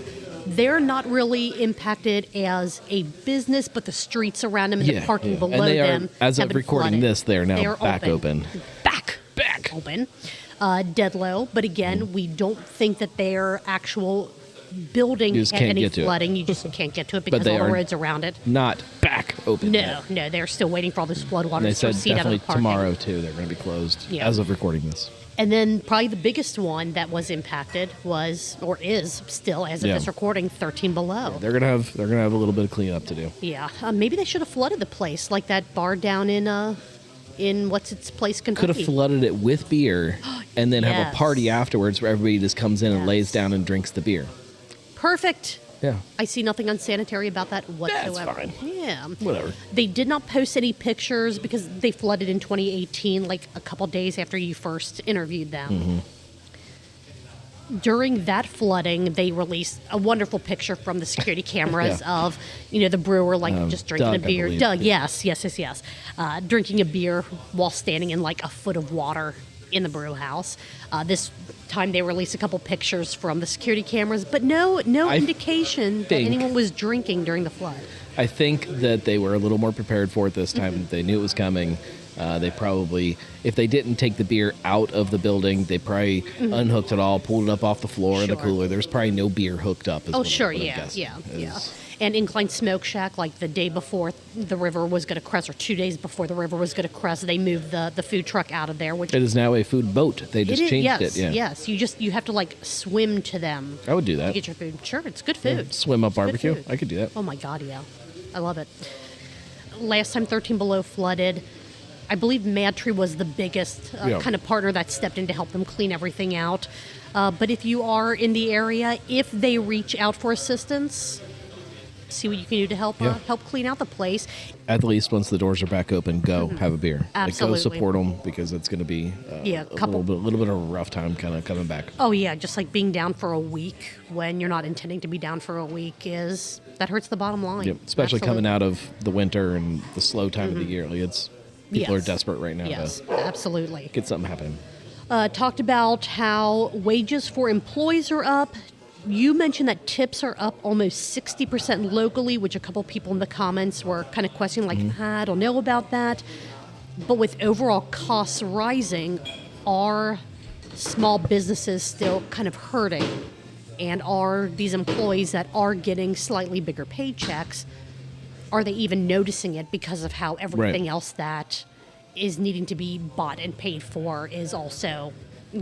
They're not really impacted as a business, but the streets around them and the parking below and they them. Are, as of recording flooded. this, they are now back open. Back open. Dead low. But again, we don't think that their actual building had any flooding. You just can't get to it because all the roads around it. Not back open. No, they're still waiting for all this flood water and to they said recede out of the definitely parking. tomorrow, too, they're going to be closed as of recording this. And then probably the biggest one that was impacted was, or is still as of this recording, 13 Below. Yeah, they're gonna have a little bit of cleanup to do. Yeah, maybe they should have flooded the place like that bar down in what's its place, Kentucky. Could have flooded it with beer, and then have a party afterwards where everybody just comes in and lays down and drinks the beer. Perfect. Yeah. I see nothing unsanitary about that whatsoever. That's fine. Yeah. Whatever. They did not post any pictures because they flooded in 2018, like a couple days after you first interviewed them. During that flooding, they released a wonderful picture from the security cameras of, the brewer just drinking Doug, a beer. I believe. Doug, yes. Drinking a beer while standing in like a foot of water in the brew house. This time they released a couple pictures from the security cameras, but no indication that anyone was drinking during the flood. I think that they were a little more prepared for it this time. They knew it was coming. They probably, if they didn't take the beer out of the building, they probably unhooked it all, pulled it up off the floor in the cooler. There's probably no beer hooked up. Yeah. And Incline Smoke Shack, like the day before the river was going to crest, or 2 days before the river was going to crest, they moved the food truck out of there. Which it is now a food boat. They just changed it. Yeah. Yes. You have to swim to them. I would do that. To get your food. Sure, it's good food. Yeah. Swim up barbecue. I could do that. Oh my God, yeah, I love it. Last time 13 Below flooded, I believe Mad Tree was the biggest kind of partner that stepped in to help them clean everything out. But if you are in the area, if they reach out for assistance, see what you can do to help clean out the place. At least once the doors are back open, go have a beer. Absolutely. Go support them because it's going to be a little bit of a rough time kind of coming back. Oh yeah, just like being down for a week when you're not intending to be down for a week that hurts the bottom line. Yep. Especially coming out of the winter and the slow time of the year. People are desperate right now. Yes, absolutely. Get something happening. Talked about how wages for employees are up. You mentioned that tips are up almost 60% locally, which a couple people in the comments were kind of questioning, I don't know about that. But with overall costs rising, are small businesses still kind of hurting? And are these employees that are getting slightly bigger paychecks, are they even noticing it because of how everything else that is needing to be bought and paid for is also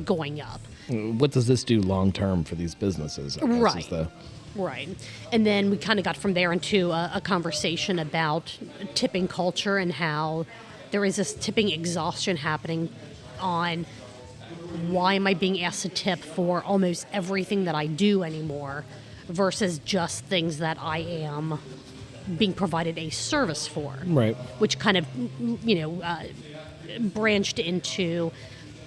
going up? What does this do long term for these businesses? Right. And then we kind of got from there into a conversation about tipping culture and how there is this tipping exhaustion happening on why am I being asked to tip for almost everything that I do anymore versus just things that I am being provided a service for. Right. Which kind of, branched into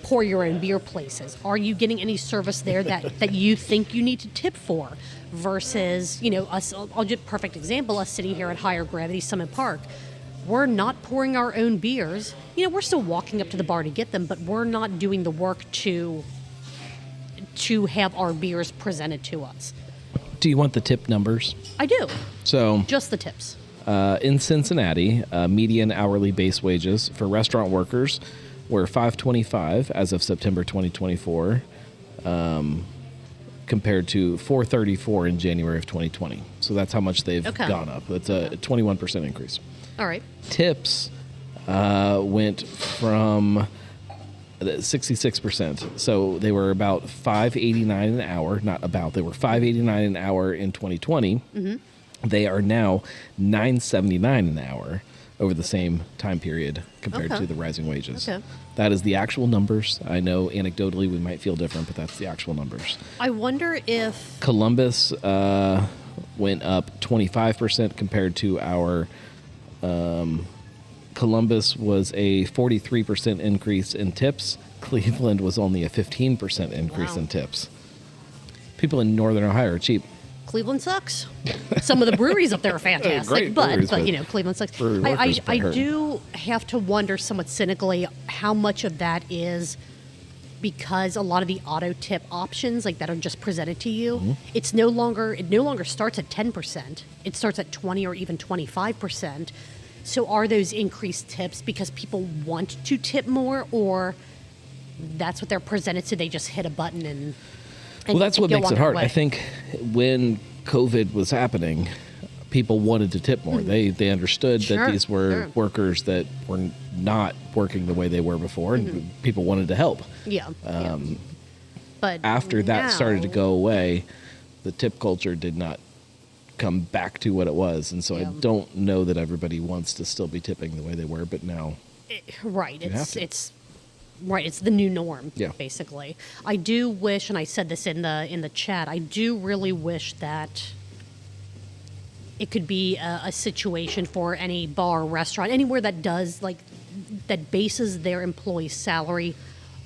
pour your own beer places. Are you getting any service there that you think you need to tip for? Versus, us, I'll give a perfect example, us sitting here at Higher Gravity Summit Park. We're not pouring our own beers. We're still walking up to the bar to get them, but we're not doing the work to have our beers presented to us. Do you want the tip numbers? I do. So just the tips. In Cincinnati, median hourly base wages for restaurant workers were $5.25 as of September 2024, compared to $4.34 in January of 2020. So that's how much they've gone up. That's a 21% increase. All right. Tips went from 66%. So they were about $5.89 an hour. Not about. They were $5.89 an hour in 2020. Mm-hmm. They are now $9.79 an hour over the same time period compared to the rising wages. Okay. That is the actual numbers. I know anecdotally we might feel different, but that's the actual numbers. I wonder if Columbus went up 25% compared to our Columbus was a 43% increase in tips. Cleveland was only a 15% increase in tips. People in Northern Ohio are cheap. Cleveland sucks. Some of the breweries up there are fantastic, but Cleveland sucks. I do have to wonder somewhat cynically how much of that is because a lot of the auto tip options like that are just presented to you. It no longer starts at 10%. It starts at 20 or even 25%. So are those increased tips because people want to tip more, or that's what they're presented, so they just hit a button and well, that's what makes it hard. I think when COVID was happening, people wanted to tip more. They understood that these were workers that were not working the way they were before, and people wanted to help. Yeah. But after that started to go away, the tip culture did not come back to what it was, and so I don't know that everybody wants to still be tipping the way they were. But now, it's the new norm, basically. I do wish, and I said this in the chat, I do really wish that it could be a situation for any bar, restaurant, anywhere that does, that bases their employee's salary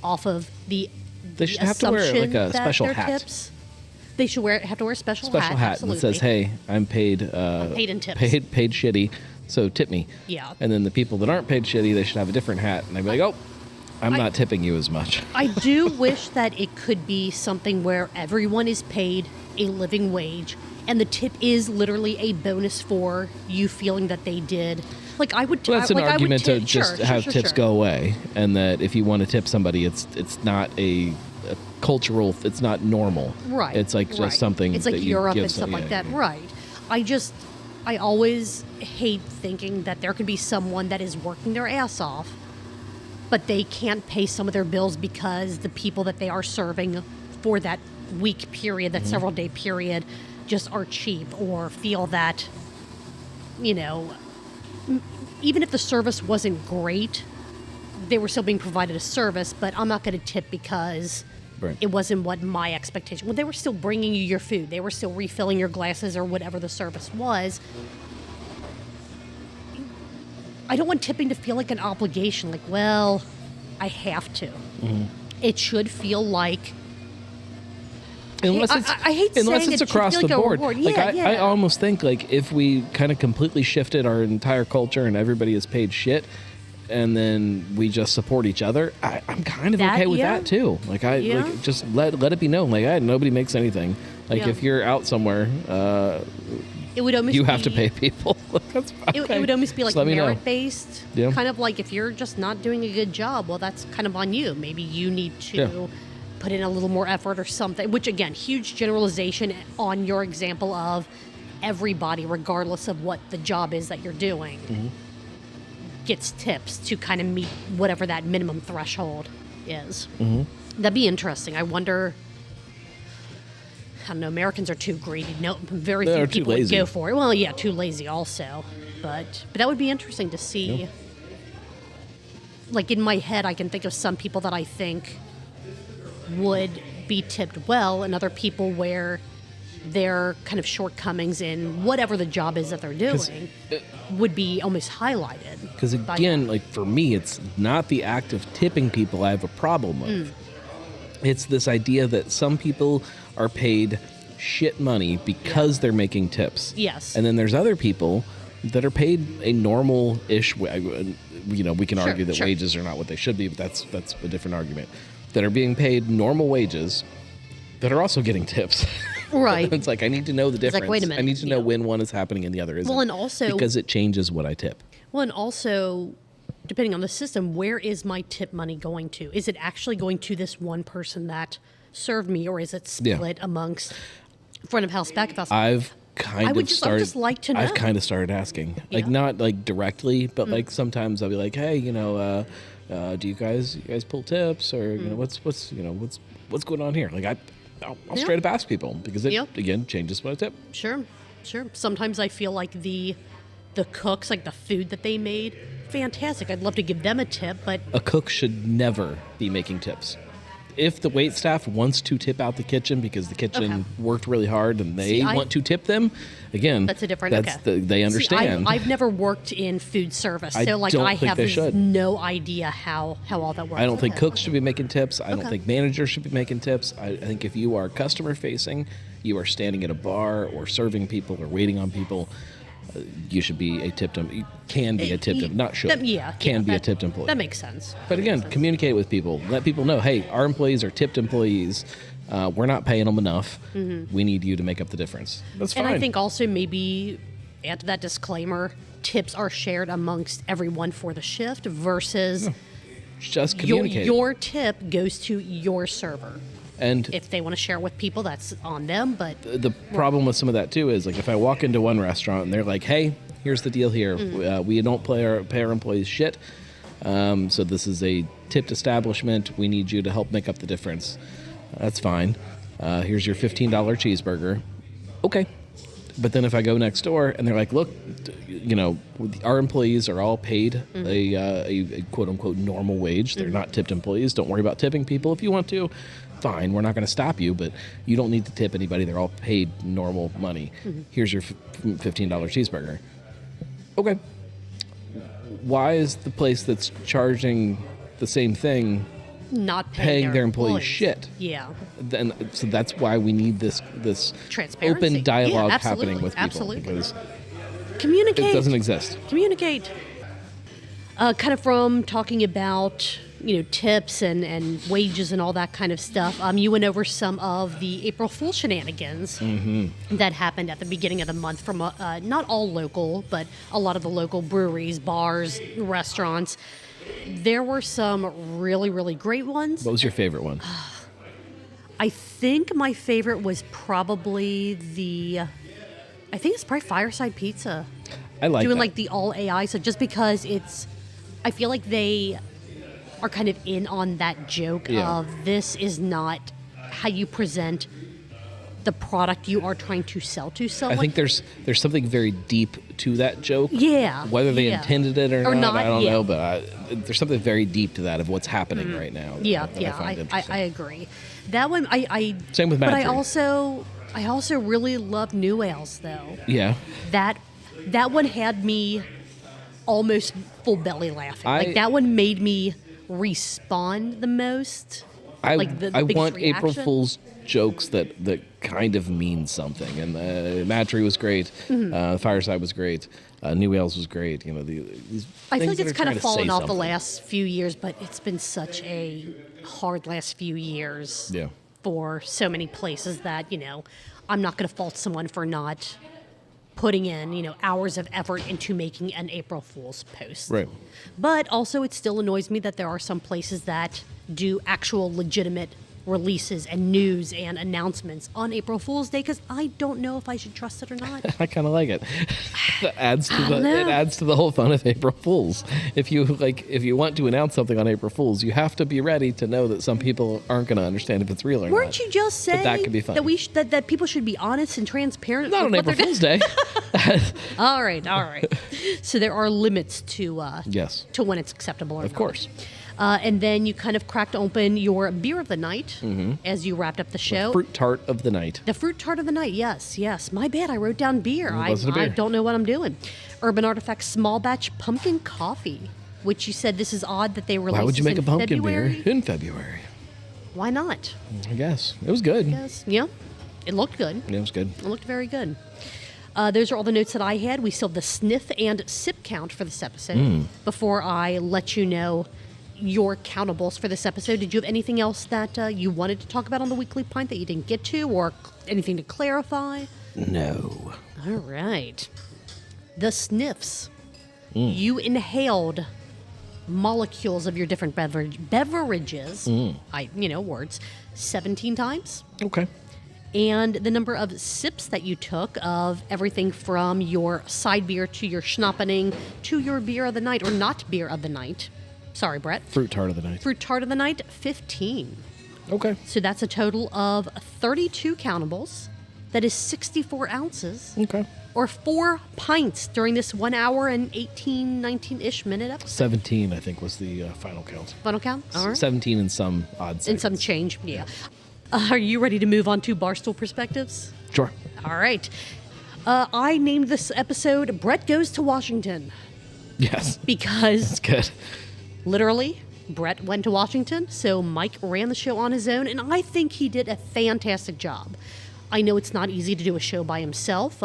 off of the They should have to wear like a special hat. Tips. They should have to wear a special hat. Absolutely. That says, "Hey, I'm paid in tips. Paid shitty, so tip me." Yeah. And then the people that aren't paid shitty, they should have a different hat, and they'd be like, "Oh, I'm not tipping you as much." I do wish that it could be something where everyone is paid a living wage, and the tip is literally a bonus for you feeling that they did. Like I would. Well, that's an argument to just have tips go away, and that if you want to tip somebody, it's not a cultural. It's not normal. Right. It's like just something. It's like that Europe you give and stuff like that. Right. I always hate thinking that there could be someone that is working their ass off, but they can't pay some of their bills because the people that they are serving for that week period, that several day period, just are cheap, or feel that, even if the service wasn't great, they were still being provided a service, but I'm not going to tip because it wasn't what my expectation. Well, they were still bringing you your food. They were still refilling your glasses or whatever the service was. I don't want tipping to feel like an obligation, like, well, I have to. It should feel like... Unless it's across the board. I almost think like if we kind of completely shifted our entire culture and everybody is paid shit, and then we just support each other, I'm kind of okay with that too. Like just let it be known. Like nobody makes anything. Like if you're out somewhere, it would almost have to pay people. That's okay. It would almost be like merit based. Yeah. Kind of like if you're just not doing a good job, well, that's kind of on you. Maybe you need to put in a little more effort or something. Which again, huge generalization on your example of everybody, regardless of what the job is that you're doing, gets tips to kind of meet whatever that minimum threshold is. That'd be interesting. I wonder. I don't know. Americans are too greedy. No, very few people would go for it. Well, yeah, too lazy also. But that would be interesting to see. Yep. Like in my head, I can think of some people that I think would be tipped well, and other people where their kind of shortcomings in whatever the job is that they're doing would be almost highlighted. Because again, like for me, it's not the act of tipping people I have a problem with. It's this idea that some people are paid shit money because they're making tips. Yes. And then there's other people that are paid a normal-ish way. We can argue that wages are not what they should be, but that's a different argument. That are being paid normal wages that are also getting tips. Right. It's like, I need to know the difference. Like, wait a minute. I need to know when one is happening and the other isn't. Well, and also... Because it changes what I tip. Well, and also, depending on the system, where is my tip money going to? Is it actually going to this one person that served me, or is it split amongst front of house, back of house? I would just like to know. I've kind of started asking, like not like directly, but like sometimes I'll be like, hey, do you guys pull tips, or what's going on here? Like I'll straight up ask people, because it again changes what I tip. Sure. Sometimes I feel like the cooks, like the food that they made, fantastic. I'd love to give them a tip, but a cook should never be making tips. If the wait staff wants to tip out the kitchen because the kitchen worked really hard and they want to tip them, again, that's a different. They understand. I've never worked in food service, so I have no idea how all that works. I don't think cooks should be making tips. I don't think managers should be making tips. I think if you are customer facing, you are standing at a bar or serving people or waiting on people, you should be a tipped employee. You can be a tipped employee. Not should. Can be a tipped employee. That makes sense. But again, communicate with people. Let people know, hey, our employees are tipped employees. We're not paying them enough. We need you to make up the difference. That's fine. And I think also maybe add to that disclaimer, tips are shared amongst everyone for the shift versus just communicate. Your tip goes to your server. And if they want to share with people, that's on them. But the problem with some of that too is, like, if I walk into one restaurant and they're like, "Hey, here's the deal here. We don't pay our employees shit. So this is a tipped establishment. We need you to help make up the difference." That's fine. Here's your $15 cheeseburger. Okay. But then if I go next door and they're like, "Look, our employees are all paid a quote unquote normal wage. They're not tipped employees. Don't worry about tipping people. If you want to, fine, we're not going to stop you, but you don't need to tip anybody. They're all paid normal money. Here's your $15 cheeseburger." Okay. Why is the place that's charging the same thing not paying their employees shit? Yeah. So that's why we need this transparency, open dialogue happening with people. Absolutely. Because communicate. It doesn't exist. Communicate. Kind of from talking about tips and wages and all that kind of stuff. You went over some of the April Fool shenanigans that happened at the beginning of the month from not all local, but a lot of the local breweries, bars, restaurants. There were some really, really great ones. What was your favorite one? I think my favorite was probably it's probably Fireside Pizza. I like doing that. like the all AI, so just because I feel like they are kind of in on that joke of this is not how you present the product you are trying to sell to someone. I think there's something very deep to that joke. Yeah. Whether they intended it or not, I don't know, but there's something very deep to that of what's happening right now. Yeah, I agree. That one, Same with Matt. But I also really love New Ales, though. Yeah. That one had me almost full belly laughing. That one made me respond the most. I biggest want reaction. April Fool's jokes that kind of mean something, and Matry was great. Fireside was great. New Ales was great. I feel like it's kind of fallen off the last few years, but it's been such a hard last few years for so many places that I'm not going to fault someone for not putting in, hours of effort into making an April Fool's post. Right. But also it still annoys me that there are some places that do actual legitimate releases and news and announcements on April Fool's Day, because I don't know if I should trust it or not. I kind of like it. It adds to the whole fun of April Fools. If you want to announce something on April Fools, you have to be ready to know that some people aren't going to understand if it's real or not. Weren't you just saying that could be fun. that people should be honest and transparent? Not on April Fool's Day. All right. So there are limits to to when it's acceptable or not. Of course. And then you kind of cracked open your beer of the night as you wrapped up the show. The fruit tart of the night. The fruit tart of the night, yes. My bad, I wrote down beer. I don't know what I'm doing. Urban Artifacts Small Batch Pumpkin Coffee, which you said this is odd that they released. Why would you make a pumpkin February? beer in February? Why not? I guess. It was good. Yes. Yeah. It looked good. Yeah, it was good. It looked very good. Those are all the notes that I had. We still have the sniff and sip count for this episode. Before I let you know your countables for this episode, did you have anything else that you wanted to talk about on the Weekly Pint that you didn't get to, or anything to clarify? No. All right. The sniffs. You inhaled molecules of your different beverages, words, 17 times. Okay. And the number of sips that you took of everything from your side beer to your schnappening to your beer of the night, or not beer of the night. Sorry, Brett. Fruit tart of the night. Fruit tart of the night, 15. Okay. So that's a total of 32 countables. That is 64 ounces. Okay. Or 4 pints during this 1 hour and 19-ish minute episode. 17, I think, was the final count. Final count? All right. 17 in some odd seconds. And some change, yeah. Are you ready to move on to Barstool Perspectives? Sure. All right. I named this episode Brett Goes to Washington. Yes. Because That's good. literally, Brett went to Washington, so Mike ran the show on his own, and I think he did a fantastic job. I know it's not easy to do a show by himself.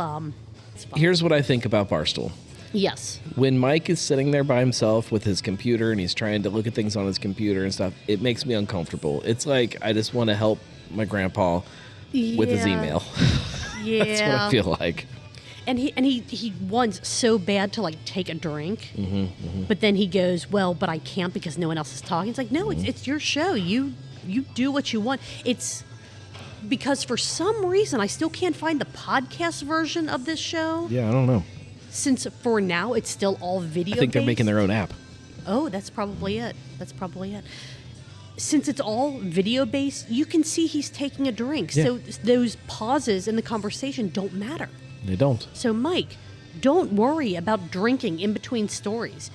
Here's what I think about Barstool. Yes. When Mike is sitting there by himself with his computer and he's trying to look at things on his computer and stuff, it makes me uncomfortable. It's like I just want to help my grandpa with his email. Yeah. That's what I feel like. And he wants so bad to like take a drink, but then he goes, well, but I can't because no one else is talking. It's like, no, it's your show. You do what you want. It's because for some reason I still can't find the podcast version of this show. Yeah, I don't know. Since for now it's still all video. I think they're based. making their own app. Oh, that's probably it. Since it's all video based, you can see he's taking a drink. Yeah. So those pauses in the conversation don't matter. They don't. So Mike, don't worry about drinking in between stories.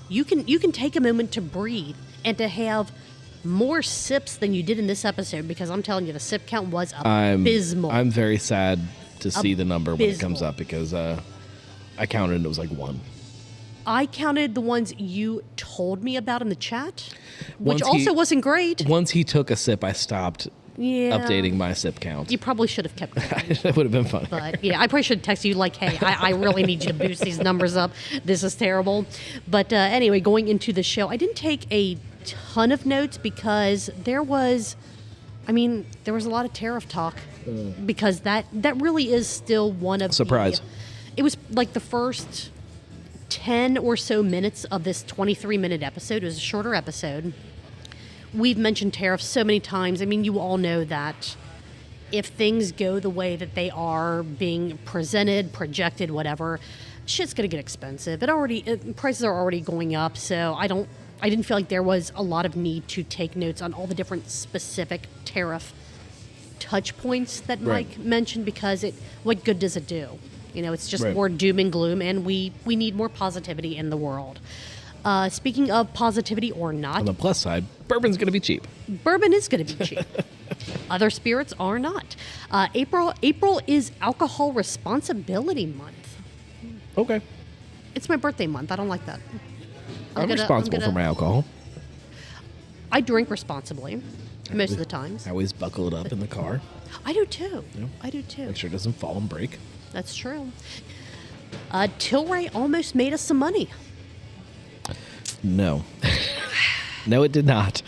You can take a moment to breathe and to have more sips than you did in this episode, because I'm telling you the sip count was abysmal. I'm very sad to see the number when it comes Abysmal. up because I counted and it was like 1. I counted the ones you told me about in the chat, which Once also wasn't great. Once he took a sip, I stopped Yeah. updating my sip count. You probably should have kept going. That would have been fun. But yeah, I probably should text you like, hey, I really need you to boost these numbers up. This is terrible. But anyway, going into the show, I didn't take a ton of notes because there was a lot of tariff talk because that really is still one of Surprise. It was like the first 10 or so minutes of this 23-minute episode. It was a shorter episode. We've mentioned tariffs so many times. I mean, you all know that if things go the way that they are being presented, projected, whatever, shit's going to get expensive. Prices are already going up, so I didn't feel like there was a lot of need to take notes on all the different specific tariff touch points that Right. Mike mentioned, because what good does it do? It's just Right. more doom and gloom, and we need more positivity in the world. Speaking of positivity or not, On the plus side, bourbon's going to be cheap. bourbon is going to be cheap. Other spirits are not. April is Alcohol Responsibility Month. Okay. It's my birthday month. I don't like that. I'm responsible for my alcohol. I drink responsibly most of the times. I always buckle it up in the car. I do too. Yeah. I do too. Make sure it doesn't fall and break. That's true. Tilray almost made us some money. No. No, it did not.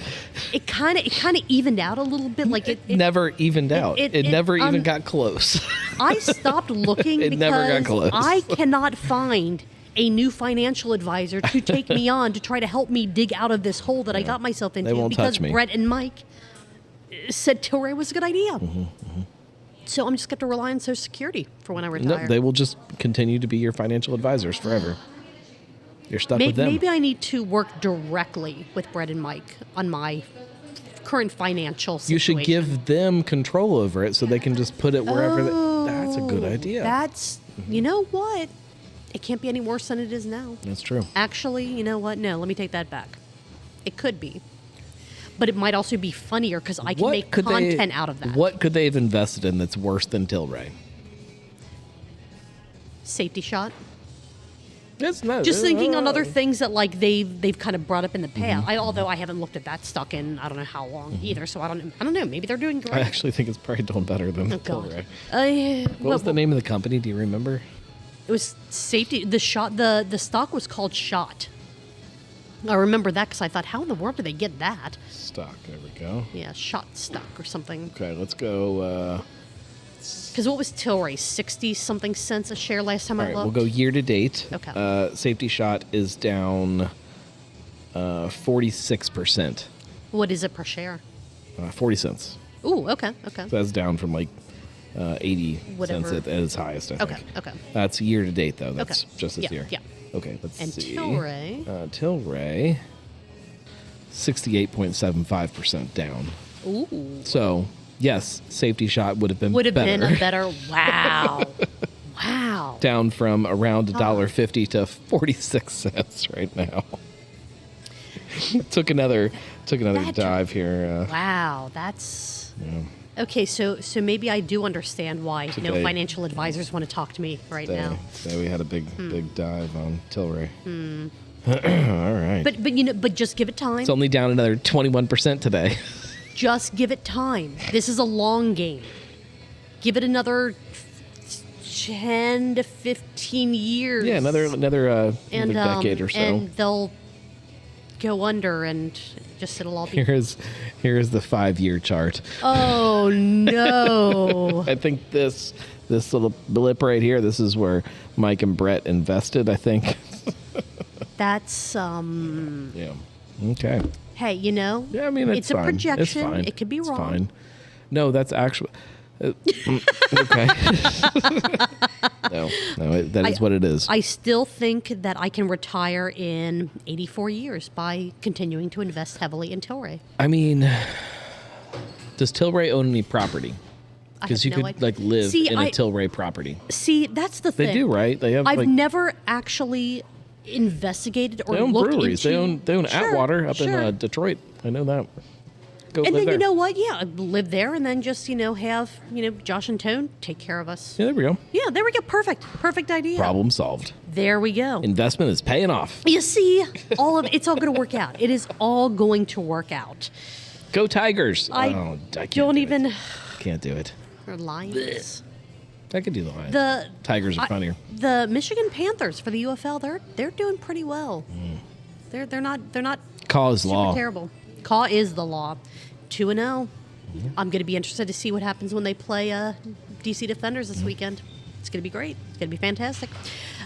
It kind of evened out a little bit. Like it Never evened out. It never even un- got close. I stopped looking It because never got close. I cannot find a new financial advisor to take me on to try to help me dig out of this hole that I got myself into, won't because touch me. Brett and Mike said Tilray was a good idea. Mm-hmm, So I'm just going to rely on Social Security for when I retire. No, they will just continue to be your financial advisors forever. You're stuck with them. Maybe I need to work directly with Brett and Mike on my current financial situation. You should give them control over it so they can just put it wherever. That's a good idea. That's, you know what? It can't be any worse than it is now. That's true. Actually, you know what? No, let me take that back. It could be. But it might also be funnier because I can make content out of that. What could they have invested in that's worse than Tilray? Safety shot. It's not. Just thinking on other things that like they've kind of brought up in the past. Although I haven't looked at that stock in I don't know how long either. So I don't know. Maybe they're doing I great. actually think it's probably doing better than Oh, God. Tilray. What was the name of the company? Do you remember? It was safety. The shot. The stock was called Shot. I remember that because I thought, how in the world did they get that? Stock. There we go. Yeah, Shot stock or something. Okay, let's go. Because what was Tilray? 60-something cents a share last time All I right, looked? we'll go year to date. Okay. Safety Shot is down 46%. What is it per share? 40 cents. Ooh, okay. So that's down from like 80 Whatever. cents at its highest, I think. Okay. That's year to date, though. That's Okay. just this year. Yeah. Okay, let's And see. Tilray? 68.75% down. Ooh. So, yes, safety shot would have been Would have better. been a better. Wow. Wow. Down from around $1.50 to 46 cents right now. took another dive here. Wow, that's Yeah. okay. So maybe I do understand why no Today- financial advisors want to talk to me right now. Today we had a big dive on Tilray. All right. But just give it time. It's only down another 21% today. Just give it time. This is a long game. Give it another 10 to 15 years. Yeah, another decade or so. And they'll go under, and just it'll all be. Here's the 5-year chart. Oh no! I think this little blip right here, this is where Mike and Brett invested, I think. That's Yeah. Okay. Hey, Yeah, I mean, it's a fine. projection. It's fine. It could be It's wrong. Fine. No, that's actually. Okay. That is what it is. I still think that I can retire in 84 years by continuing to invest heavily in Tilray. I mean, does Tilray own any property? Because you have no could idea. live See, in a Tilray property. See, that's the thing. They do, right? They have. I've never actually investigated or They own looked breweries. into. They own Sure, Atwater up sure. in Detroit. I know that. Go And live then there. you know what? Yeah, live there, and then just have Josh and Tone take care of us. Yeah, there we go. Yeah, there we go. Perfect idea. Problem solved. There we go. Investment is paying off. You see, it's all going to work out. It is all going to work out. Go Tigers. I can't don't do even. It. Can't do it. Or Lions. I could do the Lions. The Tigers are funnier. The Michigan Panthers for the UFL, they're doing pretty well. They're not Call is super law. terrible. Caw is the law. 2-0. I'm going to be interested to see what happens when they play DC Defenders this weekend. It's going to be great. It's going to be fantastic.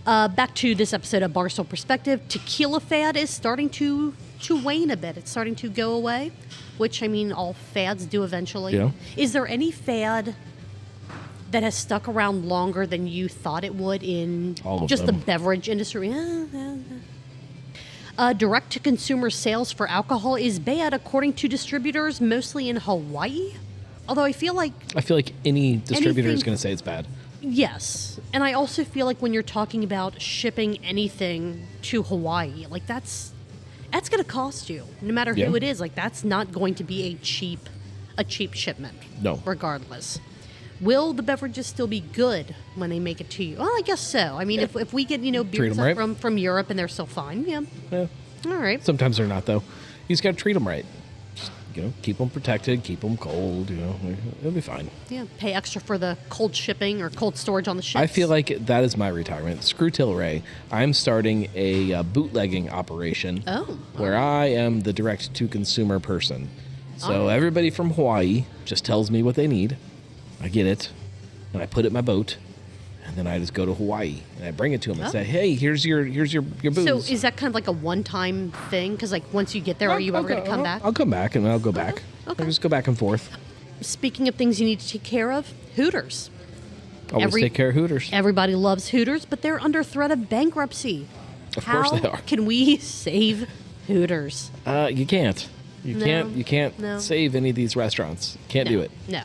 Back to this episode of Barstool Perspective. Tequila fad is starting to wane a bit. It's starting to go away, which, I mean, all fads do eventually. Yeah. Is there any fad that has stuck around longer than you thought it would in All of just them. the beverage industry? Yeah. Direct-to-consumer sales for alcohol is bad, according to distributors, mostly in Hawaii. Although I feel like any distributor is Anything- going to say it's bad. yes, and I also feel like when you're talking about shipping anything to Hawaii, like that's going to cost you, no matter who Yeah. it is. Like that's not going to be a cheap shipment. No. Regardless. Will the beverages still be good when they make it to you? Well, I guess so. I mean, if we get beers 'em right. from Europe and they're still fine, yeah. Yeah. All right. Sometimes they're not, though. You just got to treat them right. Just, keep them protected, keep them cold. It'll be fine. Yeah, pay extra for the cold shipping or cold storage on the ships. I feel like that is my retirement. Screw Tilray. I'm starting a bootlegging operation where I am the direct-to-consumer person. So everybody from Hawaii just tells me what they need. I get it, and I put it in my boat, and then I just go to Hawaii and I bring it to them and say, "Hey, here's your booze." So is that kind of like a one-time thing? Because like once you get there, are you ever going to come back? I'll come back and I'll go back. Okay. I'll just go back and forth. Speaking of things you need to take care of, Hooters. Always take care of Hooters. Everybody loves Hooters, but they're under threat of bankruptcy. Of course they are. How can we save Hooters? You can't. You can't No. save any of these restaurants. Can't do it. No.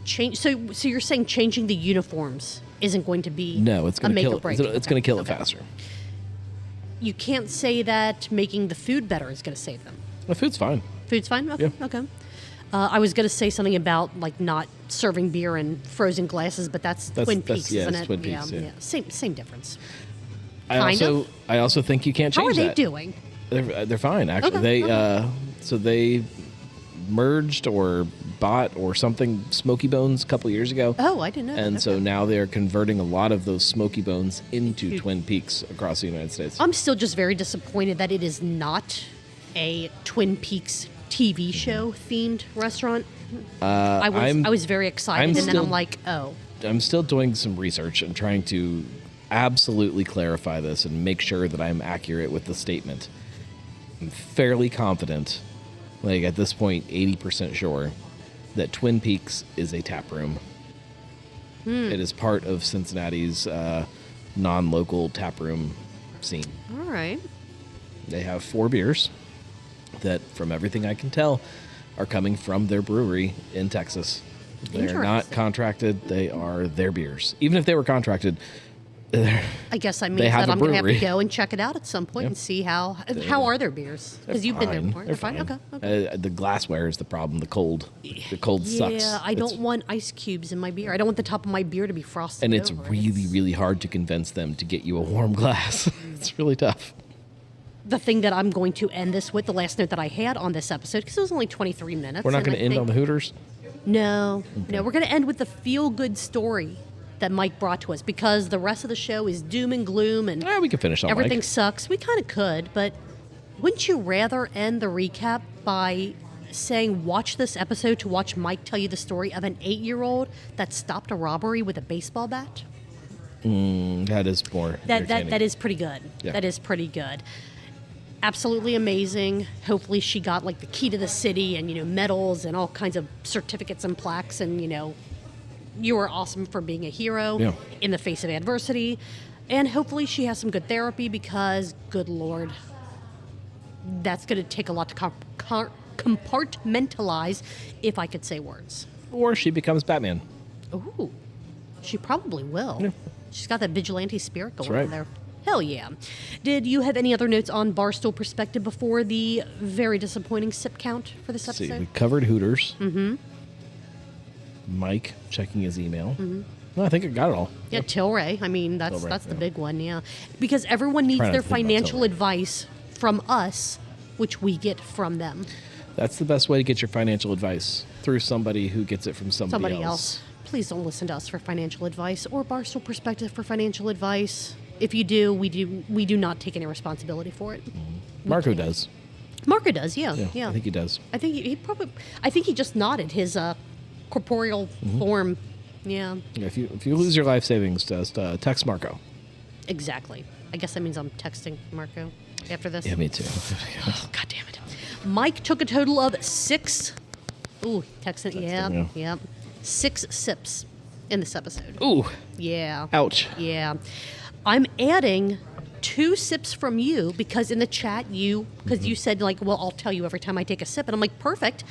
Change. So you're saying changing the uniforms isn't going to be No, it's going a to make kill or it. break. It's going to kill it Okay. faster. You can't say that making the food better is going to save them. The food's fine. Food's fine? Okay. Yeah. Okay. I was going to say something about like not serving beer in frozen glasses, but that's Twin Peaks, yeah, isn't it's it? Twin Peaks, yeah. Same difference. I also think you can't change How are they that. doing? They're fine actually. Okay, They merged or bought or something Smoky Bones a couple years ago. Oh, I didn't know that. And so Okay. now they're converting a lot of those Smoky Bones into Twin Peaks across the United States. I'm still just very disappointed that it is not a Twin Peaks TV show themed restaurant. I was very excited, and then still- I'm like, oh, I'm still doing some research and trying to absolutely clarify this and make sure that I'm accurate with the statement. I'm fairly confident, like at this point, 80% sure, that Twin Peaks is a tap room. It is part of Cincinnati's non-local tap room scene. All right. They have 4 beers that, from everything I can tell, are coming from their brewery in Texas. They're not contracted. They are their beers. Even if they were contracted, I guess that means that I'm going to have to go and check it out at some point and see how are their beers? Because you've been there before. They're fine. Okay. The glassware is the problem. The cold sucks. Yeah, I don't want ice cubes in my beer. I don't want the top of my beer to be frosted. And it's over. really, really hard to convince them to get you a warm glass. It's really tough. The thing that I'm going to end this with, the last note that I had on this episode, because it was only 23 minutes. We're not going to end on the Hooters? No. No, we're going to end with the feel-good story that Mike brought to us, because the rest of the show is doom and gloom and we can finish on everything Mike. Sucks. We kind of could, but wouldn't you rather end the recap by saying, watch this episode to watch Mike tell you the story of an 8-year-old that stopped a robbery with a baseball bat? That is more That is pretty good. Yeah. That is pretty good. Absolutely amazing. Hopefully she got like the key to the city and, medals and all kinds of certificates and plaques and, you were awesome for being a hero in the face of adversity. And hopefully she has some good therapy, because, good Lord, that's going to take a lot to compartmentalize, if I could say words. Or she becomes Batman. Ooh, she probably will. Yeah. She's got that vigilante spirit going on there. Hell yeah. Did you have any other notes on Barstool Perspective before the very disappointing sip count for this episode? We covered Hooters. Mm-hmm. Mike checking his email. Mm-hmm. Well, I think I got it all. Yeah, Tilray. I mean, that's the big one, yeah. Because everyone needs their financial advice from us, which we get from them. That's the best way to get your financial advice, through somebody who gets it from somebody else. Please don't listen to us for financial advice, or Barstool Perspective for financial advice. If you do, we do not take any responsibility for it. Mm-hmm. Marco does. Marco does, yeah. I think he does. I think he just nodded his corporeal form. Yeah. If you lose your life savings, just text Marco. Exactly. I guess that means I'm texting Marco after this. Yeah, me too. Oh, God damn it. Mike took a total of 6. Ooh, texting. Yeah. 6 sips in this episode. Ooh. Yeah. Ouch. Yeah. I'm adding 2 sips from you, because in the chat you said, like, well, I'll tell you every time I take a sip, and I'm like, perfect.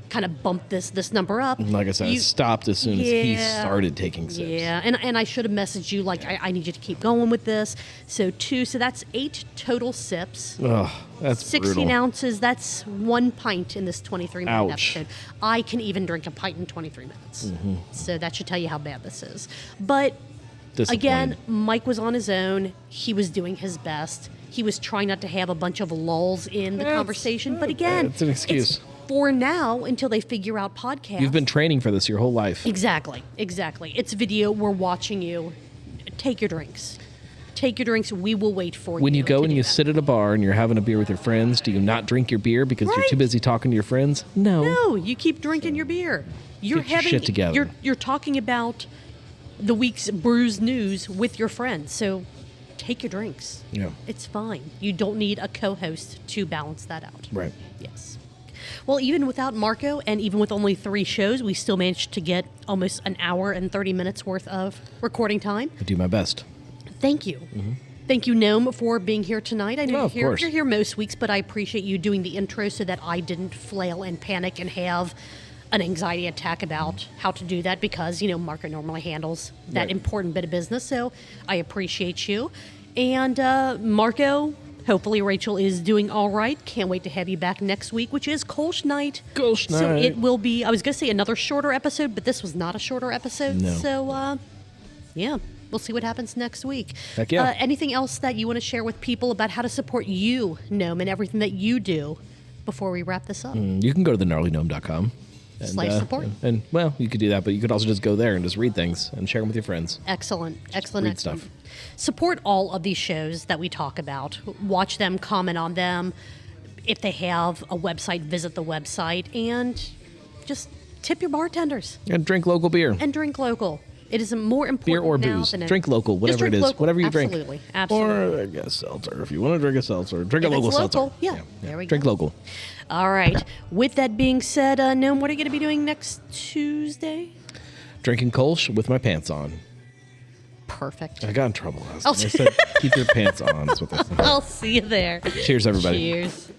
Kind of bumped this number up. Like I said, it stopped as soon as he started taking sips. Yeah, and I should have messaged you, like, I need you to keep going with this. So 2, so that's 8 total sips. Ugh, that's 16 brutal. ounces, that's 1 pint in this 23-minute episode. I can even drink a pint in 23 minutes. Mm-hmm. So that should tell you how bad this is. But again, Mike was on his own. He was doing his best. He was trying not to have a bunch of lulls in the conversation. But again, it's an excuse. It's for now, until they figure out podcasts. You've been training for this your whole life. Exactly. It's video. We're watching you. Take your drinks. We will wait for you. When you go and you sit at a bar and you're having a beer with your friends, do you not drink your beer because you're too busy talking to your friends? No, you keep drinking your beer. You're Get your shit together. You're talking about the week's brews news with your friends. So take your drinks. Yeah. It's fine. You don't need a co-host to balance that out. Right. Yes. Well, even without Marco, and even with only 3 shows, we still managed to get almost an hour and 30 minutes worth of recording time. I do my best. Thank you. Mm-hmm. Thank you, Gnome, for being here tonight. I know you're here most weeks, but I appreciate you doing the intro so that I didn't flail and panic and have an anxiety attack about how to do that, because, Marco normally handles that important bit of business. So I appreciate you. And Marco, hopefully Rachel is doing all right. Can't wait to have you back next week, which is Kolsch Night. Kolsch Night. So it will be, I was going to say another shorter episode, but this was not a shorter episode. No. So, we'll see what happens next week. Heck yeah. Anything else that you want to share with people about how to support you, Gnome, and everything that you do before we wrap this up? You can go to thegnarlygnome.com. /support. And you could do that, but you could also just go there and just read things and share them with your friends. Excellent. Read stuff. Support all of these shows that we talk about. Watch them, comment on them. If they have a website, visit the website, and just tip your bartenders. And drink local beer. And drink local. It is more important Beer or now booze. than ever. Drink local, whatever Just it is. local. Whatever you drink. Absolutely. Or, I guess, seltzer. If you want to drink a seltzer, drink a If it's local local, seltzer. yeah. There we Drink go. local. All right. With that being said, Gnome, what are you going to be doing next Tuesday? Drinking Kolsch with my pants on. Perfect. I got in trouble last Oh. time. I said, keep your pants on. Is what they said. I'll see you there. Cheers, everybody. Cheers.